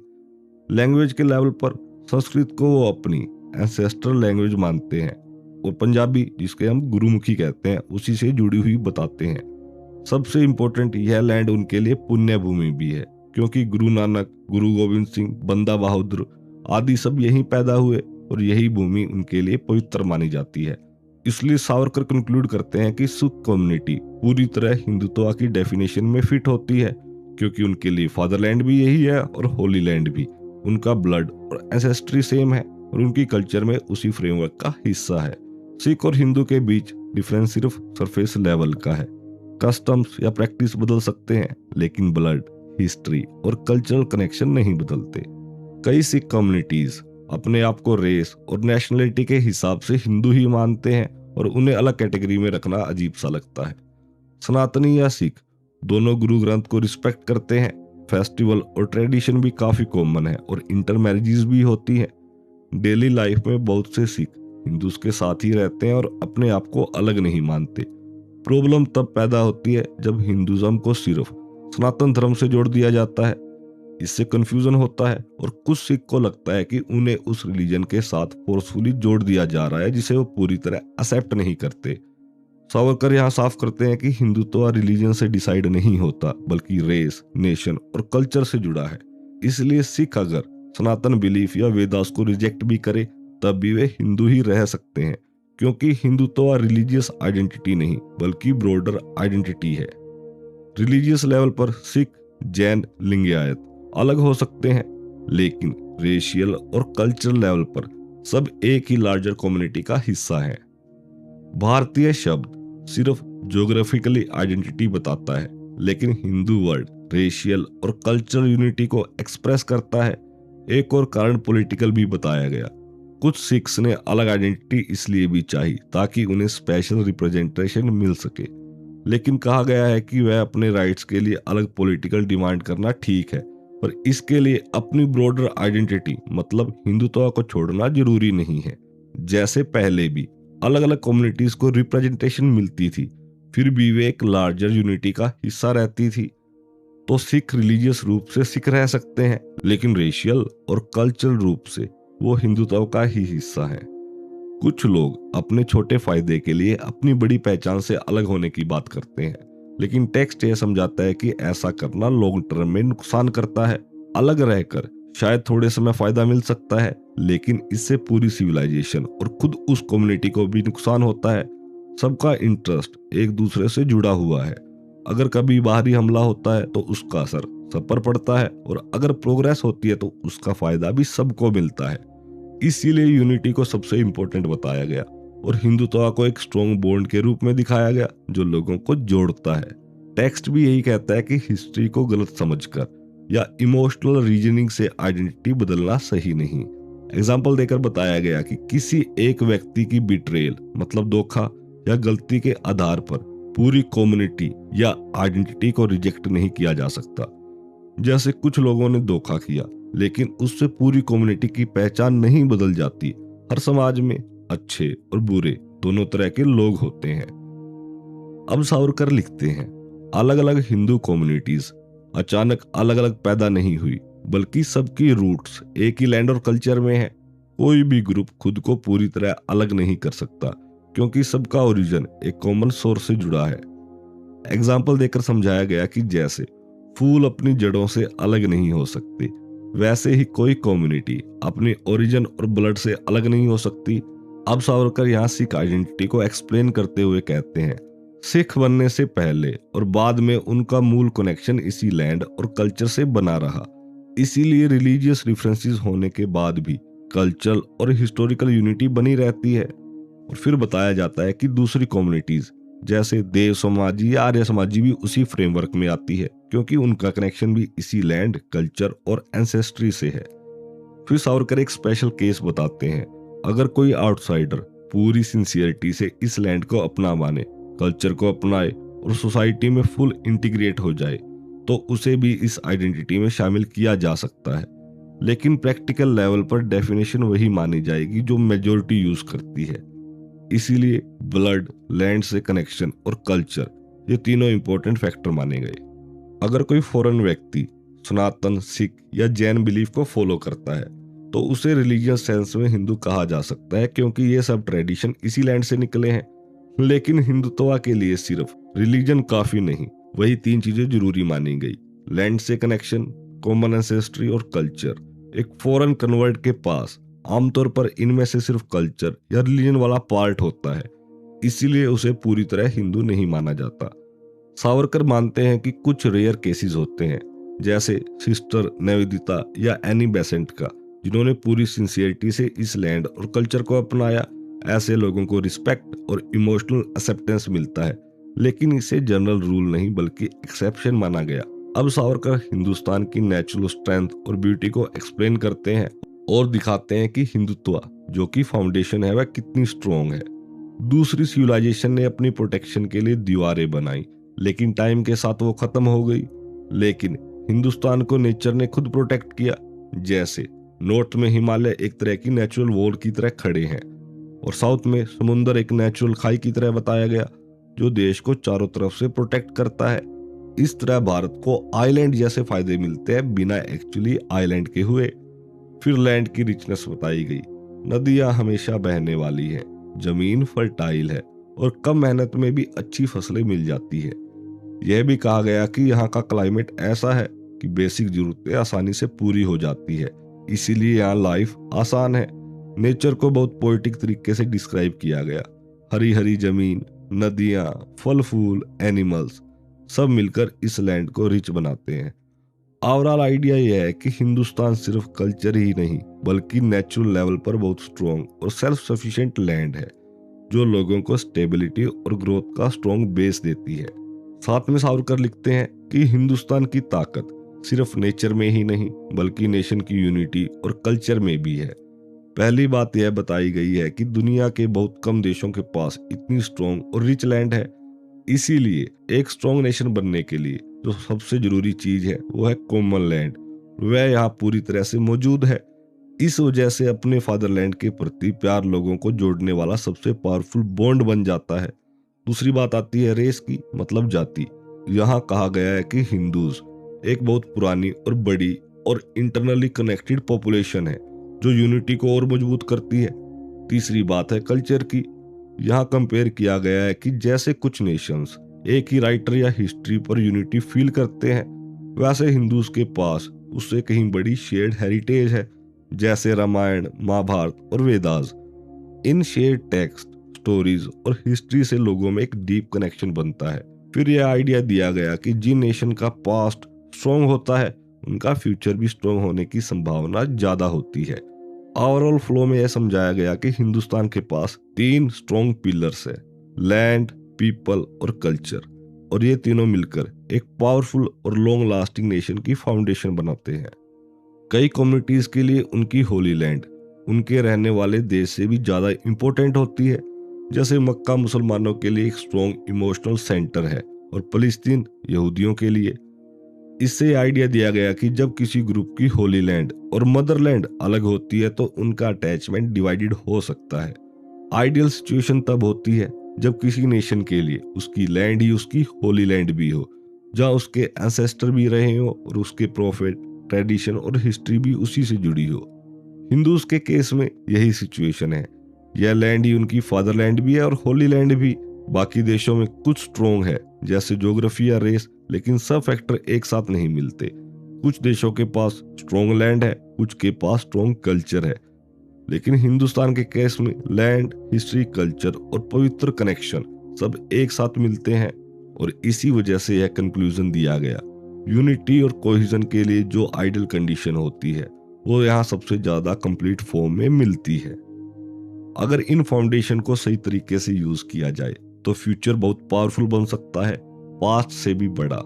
लैंग्वेज के लेवल पर संस्कृत को वो अपनी एंसेस्ट्रल लैंग्वेज मानते हैं और पंजाबी, जिसके हम गुरुमुखी कहते हैं, उसी से जुड़ी हुई बताते हैं। सबसे इम्पोर्टेंट, यह लैंड उनके लिए पुण्य भूमि भी है, क्योंकि गुरु नानक, गुरु गोविंद सिंह, बंदा बहादुर आदि सब यहीं पैदा हुए और यही भूमि उनके लिए पवित्र मानी जाती है। इसलिए सावरकर कंक्लूड करते हैं कि सिख कम्युनिटी पूरी तरह हिंदुत्व की डेफिनेशन में फिट होती है, क्योंकि उनके लिए फादरलैंड भी यही है और होली लैंड भी। उनका ब्लड और एंसेस्ट्री सेम है और उनकी कल्चर में उसी फ्रेमवर्क का हिस्सा है। सिख और हिंदू के बीच डिफरेंस सिर्फ सरफेस लेवल का है। कस्टम्स या प्रैक्टिस बदल सकते हैं, लेकिन ब्लड, हिस्ट्री और कल्चरल कनेक्शन नहीं बदलते। कई सिख कम्युनिटीज अपने आप को रेस और नेशनलिटी के हिसाब से हिंदू ही मानते हैं और उन्हें अलग कैटेगरी में रखना अजीब सा लगता है। सनातनी या सिख दोनों गुरु ग्रंथ को रिस्पेक्ट करते हैं। फेस्टिवल और ट्रेडिशन भी काफी कॉमन है और इंटर मैरिजेस भी होती हैं। डेली लाइफ में बहुत से सिख हिंदूज के साथ ही रहते हैं और अपने आप को अलग नहीं मानते। प्रॉब्लम तब पैदा होती है जब हिंदुज्म को सिर्फ सनातन धर्म से जोड़ दिया जाता है। इससे कंफ्यूजन होता है और कुछ सिख को लगता है कि उन्हें उस रिलीजन के साथ फोर्सफुली जोड़ दिया जा रहा है, जिसे वो पूरी तरह एक्सेप्ट नहीं करते। सावरकर यहाँ साफ करते हैं कि हिंदुत्व रिलीजन से डिसाइड नहीं होता, बल्कि रेस, नेशन और कल्चर से जुड़ा है। इसलिए सिख अगर सनातन बिलीफ या वेदास को रिजेक्ट भी करे, तब भी वे हिंदू ही रह सकते हैं, क्योंकि हिंदुत्व रिलीजियस आइडेंटिटी नहीं बल्कि ब्रॉडर आइडेंटिटी है। रिलीजियस लेवल पर सिख, जैन, लिंगायत अलग हो सकते हैं, लेकिन रेशियल और कल्चरल लेवल पर सब एक ही लार्जर कम्युनिटी का हिस्सा है। भारतीय शब्द सिर्फ ज्योग्राफिकली आइडेंटिटी बताता है, लेकिन हिंदू वर्ड रेशियल और कल्चरल यूनिटी को एक्सप्रेस करता है। एक और कारण पॉलिटिकल भी बताया गया। कुछ सिख्स ने अलग आइडेंटिटी इसलिए भी चाही ताकि उन्हें स्पेशल रिप्रेजेंटेशन मिल सके, लेकिन कहा गया है कि वह अपने राइट्स के लिए अलग पॉलिटिकल डिमांड करना ठीक है, पर इसके लिए अपनी ब्रॉडर आइडेंटिटी मतलब हिंदुत्व को छोड़ना जरूरी नहीं है। जैसे पहले भी अलग अलग कम्युनिटीज को रिप्रेजेंटेशन मिलती थी, फिर भी वे एक लार्जर यूनिटी का हिस्सा रहती थी। तो सिख रिलीजियस रूप से सिख रह सकते हैं, लेकिन रेशियल और कल्चरल रूप से वो हिंदुत्व का ही हिस्सा है। कुछ लोग अपने छोटे फायदे के लिए अपनी बड़ी पहचान से अलग होने की बात करते हैं, लेकिन टेक्स्ट यह समझाता है कि ऐसा करना लॉन्ग टर्म में नुकसान करता है। अलग रहकर शायद थोड़े समय फायदा मिल सकता है, लेकिन इससे पूरी सिविलाइजेशन और खुद उस कम्युनिटी को भी नुकसान होता है। सबका इंटरेस्ट एक दूसरे से जुड़ा हुआ है। अगर कभी बाहरी हमला होता है तो उसका असर सब पर पड़ता है, और अगर प्रोग्रेस होती है तो उसका फायदा भी सबको मिलता है। इसीलिए यूनिटी को सबसे इंपॉर्टेंट बताया गया और हिंदुत्व को एक स्ट्रॉन्ग बॉन्ड के रूप में दिखाया गया जो लोगों को जोड़ता है। टेक्स्ट भी यही कहता है कि हिस्ट्री को गलत समझकर या इमोशनल रीजनिंग से आइडेंटिटी बदलना सही नहीं। एग्जाम्पल देकर बताया गया कि किसी एक व्यक्ति की बिट्रेयल मतलब धोखा या गलती के आधार पर पूरी कम्युनिटी या आइडेंटिटी को रिजेक्ट नहीं किया जा सकता। जैसे कुछ लोगों ने धोखा किया, लेकिन उससे पूरी कम्युनिटी की पहचान नहीं बदल जाती। हर समाज में अच्छे और बुरे दोनों तरह के लोग होते हैं। अब सावरकर लिखते हैं, अलग अलग हिंदू कम्युनिटीज अचानक अलग अलग पैदा नहीं हुई, बल्कि सबकी रूट्स एक ही लैंड और कल्चर में है। कोई भी ग्रुप खुद को पूरी तरह अलग नहीं कर सकता, क्योंकि सबका ओरिजिन एक कॉमन सोर्स से जुड़ा है। एग्जाम्पल देकर समझाया गया कि जैसे फूल अपनी जड़ों से अलग नहीं हो सकते, वैसे ही कोई कम्युनिटी अपनी ओरिजिन और ब्लड से अलग नहीं हो सकती। अब सावरकर यहाँ सिख आइडेंटिटी को एक्सप्लेन करते हुए कहते हैं, सिख बनने से पहले और बाद में उनका मूल कनेक्शन इसी लैंड और कल्चर से बना रहा। इसीलिए रिलीजियस डिफरेंसेस होने के बाद भी कल्चरल और हिस्टोरिकल यूनिटी बनी रहती है। और फिर बताया जाता है कि दूसरी कम्युनिटीज जैसे देव समाजी या आर्य समाजी भी उसी फ्रेमवर्क में आती है, क्योंकि उनका कनेक्शन भी इसी लैंड, कल्चर और एंसेस्ट्री से है। फिर सावरकर एक स्पेशल केस बताते हैं, अगर कोई आउटसाइडर पूरी सिंसियरिटी से इस लैंड को अपना माने, कल्चर को अपनाए और सोसाइटी में फुल इंटीग्रेट हो जाए, तो उसे भी इस आइडेंटिटी में शामिल किया जा सकता है। लेकिन प्रैक्टिकल लेवल पर डेफिनेशन वही मानी जाएगी जो मेजॉरिटी यूज करती है। इसीलिए ब्लड, लैंड से कनेक्शन और कल्चर, ये तीनों इंपॉर्टेंट फैक्टर माने गए। अगर कोई फॉरेन व्यक्ति सनातन, सिख या जैन बिलीफ को फॉलो करता है तो उसे रिलीजियस सेंस में हिंदू कहा जा सकता है, क्योंकि ये सब ट्रेडिशन इसी लैंड से निकले हैं। लेकिन हिंदुत्व के लिए सिर्फ रिलीजन काफी नहीं, वही तीन चीजें जरूरी मानी गई: लैंड से कनेक्शन, कॉमन एंसेस्ट्री और कल्चर। एक फॉरेन कन्वर्ट के पास आमतौर पर इनमें से सिर्फ कल्चर या रिलीजन वाला पार्ट होता है, इसीलिए उसे पूरी तरह हिंदू नहीं माना जाता। सावरकर मानते हैं कि कुछ रेयर केसेस होते हैं, जैसे सिस्टर निवेदिता या एनी बेसेंट का, जिन्होंने पूरी सिंसियरिटी से इस लैंड और कल्चर को अपनाया। ऐसे लोगों को रिस्पेक्ट और इमोशनल एक्सेप्टेंस मिलता है, लेकिन इसे जनरल रूल नहीं बल्कि एक्सेप्शन माना गया। अब सावरकर हिंदुस्तान की नेचुरल स्ट्रेंथ और ब्यूटी को एक्सप्लेन करते हैं और दिखाते हैं कि हिंदुत्व जो कि फाउंडेशन है वह कितनी स्ट्रॉन्ग है। दूसरी सिविलाइजेशन ने अपनी प्रोटेक्शन के लिए दीवारें बनाई, लेकिन टाइम के साथ वो खत्म हो गई। लेकिन हिंदुस्तान को नेचर ने खुद प्रोटेक्ट किया। जैसे नॉर्थ में हिमालय एक तरह की नेचुरल वॉल की तरह खड़े हैं और साउथ में समुंदर एक नेचुरल खाई की तरह बताया गया, जो देश को चारों तरफ से प्रोटेक्ट करता है। इस तरह भारत को आइलैंड जैसे फायदे मिलते हैं बिना एक्चुअली आइलैंड के हुए। फिर लैंड की रिचनेस बताई गई। नदियां हमेशा बहने वाली है, जमीन फर्टाइल है और कम मेहनत में भी अच्छी फसलें मिल जाती है। यह भी कहा गया कि यहाँ का क्लाइमेट ऐसा है कि बेसिक जरूरतें आसानी से पूरी हो जाती है, इसीलिए यहाँ लाइफ आसान है। नेचर को बहुत पोएटिक तरीके से डिस्क्राइब किया गया। हरी हरी जमीन, नदियां, फल फूल, एनिमल्स सब मिलकर इस लैंड को रिच बनाते हैं। ओवरऑल आइडिया यह है कि हिंदुस्तान सिर्फ कल्चर ही नहीं बल्कि नेचुरल लेवल पर बहुत स्ट्रॉन्ग और सेल्फ सफिशिएंट लैंड है, जो लोगों को स्टेबिलिटी और ग्रोथ का स्ट्रॉन्ग बेस देती है। साथ में सावरकर लिखते हैं कि हिंदुस्तान की ताकत सिर्फ नेचर में ही नहीं बल्कि नेशन की यूनिटी और कल्चर में भी है। पहली बात यह बताई गई है कि दुनिया के बहुत कम देशों के पास इतनी स्ट्रॉन्ग और रिच लैंड है। इसीलिए एक स्ट्रॉन्ग नेशन बनने के लिए जो सबसे जरूरी चीज है वो है कॉमन लैंड। वह यहाँ पूरी तरह से मौजूद है। इस वजह से अपने फादरलैंड के प्रति प्यार लोगों को जोड़ने वाला सबसे पावरफुल बॉन्ड बन जाता है। दूसरी बात आती है रेस की, मतलब जाति। यहाँ कहा गया है कि हिंदूज एक बहुत पुरानी और बड़ी और इंटरनली कनेक्टेड पॉपुलेशन है, जो यूनिटी को और मजबूत करती है। तीसरी बात है कल्चर की। यहाँ कंपेयर किया गया है कि जैसे कुछ नेशंस एक ही राइटर या हिस्ट्री पर यूनिटी फील करते हैं, वैसे हिंदूज के पास उससे कहीं बड़ी शेयर्ड हेरिटेज है, जैसे रामायण, महाभारत और वेदास। इन शेयर्ड टेक्स्ट, स्टोरीज और हिस्ट्री से लोगों में एक डीप कनेक्शन बनता है। फिर यह आइडिया दिया गया कि जिन नेशन का पास्ट स्ट्रॉन्ग होता है उनका फ्यूचर भी स्ट्रॉन्ग होने की संभावना ज्यादा होती है। ओवरऑल फ्लो में यह समझाया गया कि हिंदुस्तान के पास 3 स्ट्रॉन्ग पिलर्स है: लैंड, पीपल और कल्चर, और ये तीनों मिलकर एक पावरफुल और लॉन्ग लास्टिंग नेशन की फाउंडेशन बनाते हैं। कई कम्युनिटीज के लिए उनकी होली लैंड उनके रहने वाले देश से भी ज्यादा इंपॉर्टेंट होती है। जैसे मक्का मुसलमानों के लिए एक स्ट्रॉन्ग इमोशनल सेंटर है और फलस्तीन यहूदियों के लिए। इससे आइडिया दिया गया कि जब किसी ग्रुप की होली लैंड और मदरलैंड अलग होती है तो उनका अटैचमेंट डिवाइडेड हो सकता है। आइडियल सिचुएशन तब होती है जब किसी नेशन के लिए उसकी लैंड ही उसकी होली लैंड भी हो, जहां उसके एंसेस्टर भी रहे हो और उसके प्रॉफिट, ट्रेडिशन और हिस्ट्री भी उसी से जुड़ी हो। हिंदूज के केस में यही सिचुएशन है। यह लैंड ही उनकी फादरलैंड भी है और होली लैंड भी। बाकी देशों में कुछ स्ट्रॉन्ग है जैसे ज्योग्राफी या रेस, लेकिन सब फैक्टर एक साथ नहीं मिलते। कुछ देशों के पास स्ट्रॉन्ग लैंड है, कुछ के पास स्ट्रॉन्ग कल्चर है। लेकिन हिंदुस्तान के केस में लैंड, हिस्ट्री, कल्चर और पवित्र कनेक्शन सब एक साथ मिलते हैं, और इसी वजह से यह कंक्लूजन दिया गया। यूनिटी और कोहिजन के लिए जो आइडियल कंडीशन होती है वो यहाँ सबसे ज्यादा कंप्लीट फॉर्म में मिलती है। अगर इन फाउंडेशन को सही तरीके से यूज किया जाए तो फ्यूचर बहुत पावरफुल बन सकता है, पास्ट से भी बड़ा।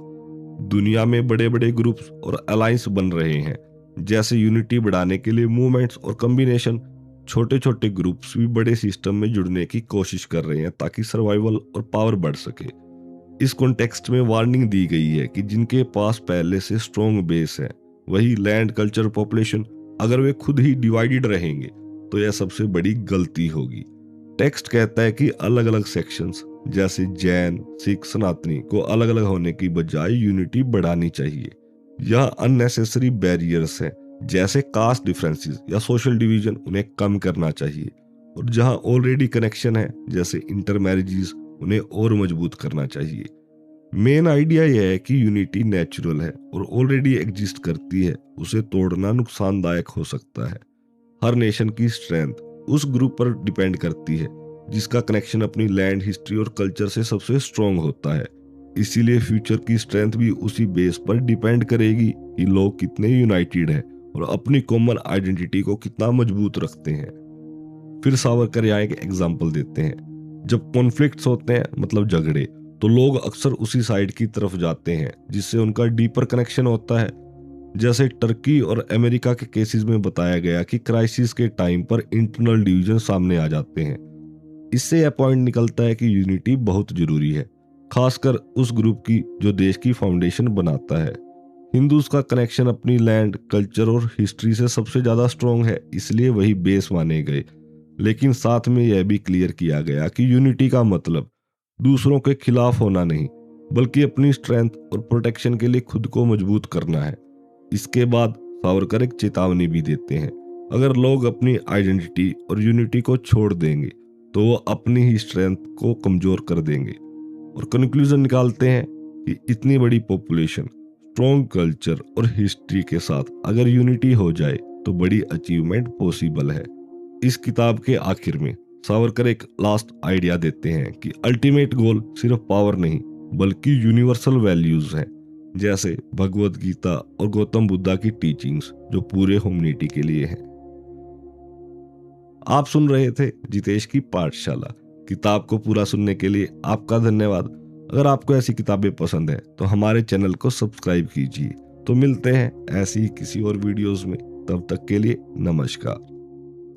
दुनिया में बड़े बड़े ग्रुप्स और अलायंस बन रहे हैं। जैसे यूनिटी बढ़ाने के लिए मूवमेंट्स और कॉम्बिनेशन, छोटे छोटे ग्रुप्स भी बड़े सिस्टम में जुड़ने की कोशिश कर रहे हैं ताकि सर्वाइवल और पावर बढ़ सके। इस कॉन्टेक्स्ट में वार्निंग दी गई है कि जिनके पास पहले से स्ट्रॉन्ग बेस है, वही लैंड, कल्चर, पॉपुलेशन, अगर वे खुद ही डिवाइडेड रहेंगे तो यह सबसे बड़ी गलती होगी। टेक्स्ट कहता है कि अलग अलग सेक्शंस जैसे जैन, सिख, सनातनी को अलग अलग होने की बजाय यूनिटी बढ़ानी चाहिए। यह अननेसेसरी बैरियर्स हैं जैसे कास्ट डिफरेंसेस या सोशल डिवीजन, उन्हें कम करना चाहिए। और जहां ऑलरेडी कनेक्शन है जैसे इंटर मैरिजेस, उन्हें और मजबूत करना चाहिए। मेन आइडिया यह है कि यूनिटी नेचुरल है और ऑलरेडी एग्जिस्ट करती है, उसे तोड़ना नुकसानदायक हो सकता है। हर नेशन की स्ट्रेंथ उस ग्रुप पर डिपेंड करती है जिसका कनेक्शन अपनी लैंड, हिस्ट्री और कल्चर से सबसे स्ट्रॉन्ग होता है। इसीलिए फ्यूचर की स्ट्रेंथ भी उसी बेस पर डिपेंड करेगी कि लोग कितने यूनाइटेड हैं और अपनी कॉमन आइडेंटिटी को कितना मजबूत रखते हैं। फिर सावरकर यहाँ एक एग्जाम्पल देते हैं। जब कॉन्फ्लिक्ट्स होते हैं, मतलब झगड़े, तो लोग अक्सर उसी साइड की तरफ जाते हैं जिससे उनका डीपर कनेक्शन होता है। जैसे टर्की और अमेरिका के केसेस में बताया गया कि क्राइसिस के टाइम पर इंटरनल डिवीजन सामने आ जाते हैं। इससे यह पॉइंट निकलता है कि यूनिटी बहुत जरूरी है, खासकर उस ग्रुप की जो देश की फाउंडेशन बनाता है। हिंदूज का कनेक्शन अपनी लैंड, कल्चर और हिस्ट्री से सबसे ज्यादा स्ट्रॉन्ग है, इसलिए वही बेस माने गए। लेकिन साथ में यह भी क्लियर किया गया कि यूनिटी का मतलब दूसरों के खिलाफ होना नहीं, बल्कि अपनी स्ट्रेंथ और प्रोटेक्शन के लिए खुद को मजबूत करना है। इसके बाद सावरकर एक चेतावनी भी देते हैं, अगर लोग अपनी आइडेंटिटी और यूनिटी को छोड़ देंगे तो वो अपनी ही स्ट्रेंथ को कमजोर कर देंगे। और कंक्लूजन निकालते हैं कि इतनी बड़ी पॉपुलेशन, स्ट्रॉन्ग कल्चर और हिस्ट्री के साथ अगर यूनिटी हो जाए तो बड़ी अचीवमेंट पॉसिबल है। इस किताब के आखिर में सावरकर एक लास्ट आइडिया देते हैं कि अल्टीमेट गोल सिर्फ पावर नहीं बल्कि यूनिवर्सल वैल्यूज हैं, जैसे भगवत गीता और गौतम बुद्धा की टीचिंग्स, जो पूरे ह्यूमैनिटी के लिए हैं। आप सुन रहे थे जितेश की पाठशाला। किताब को पूरा सुनने के लिए आपका धन्यवाद। अगर आपको ऐसी किताबें पसंद है तो हमारे चैनल को सब्सक्राइब कीजिए। तो मिलते हैं ऐसी ही किसी और वीडियोस में, तब तक के लिए नमस्कार।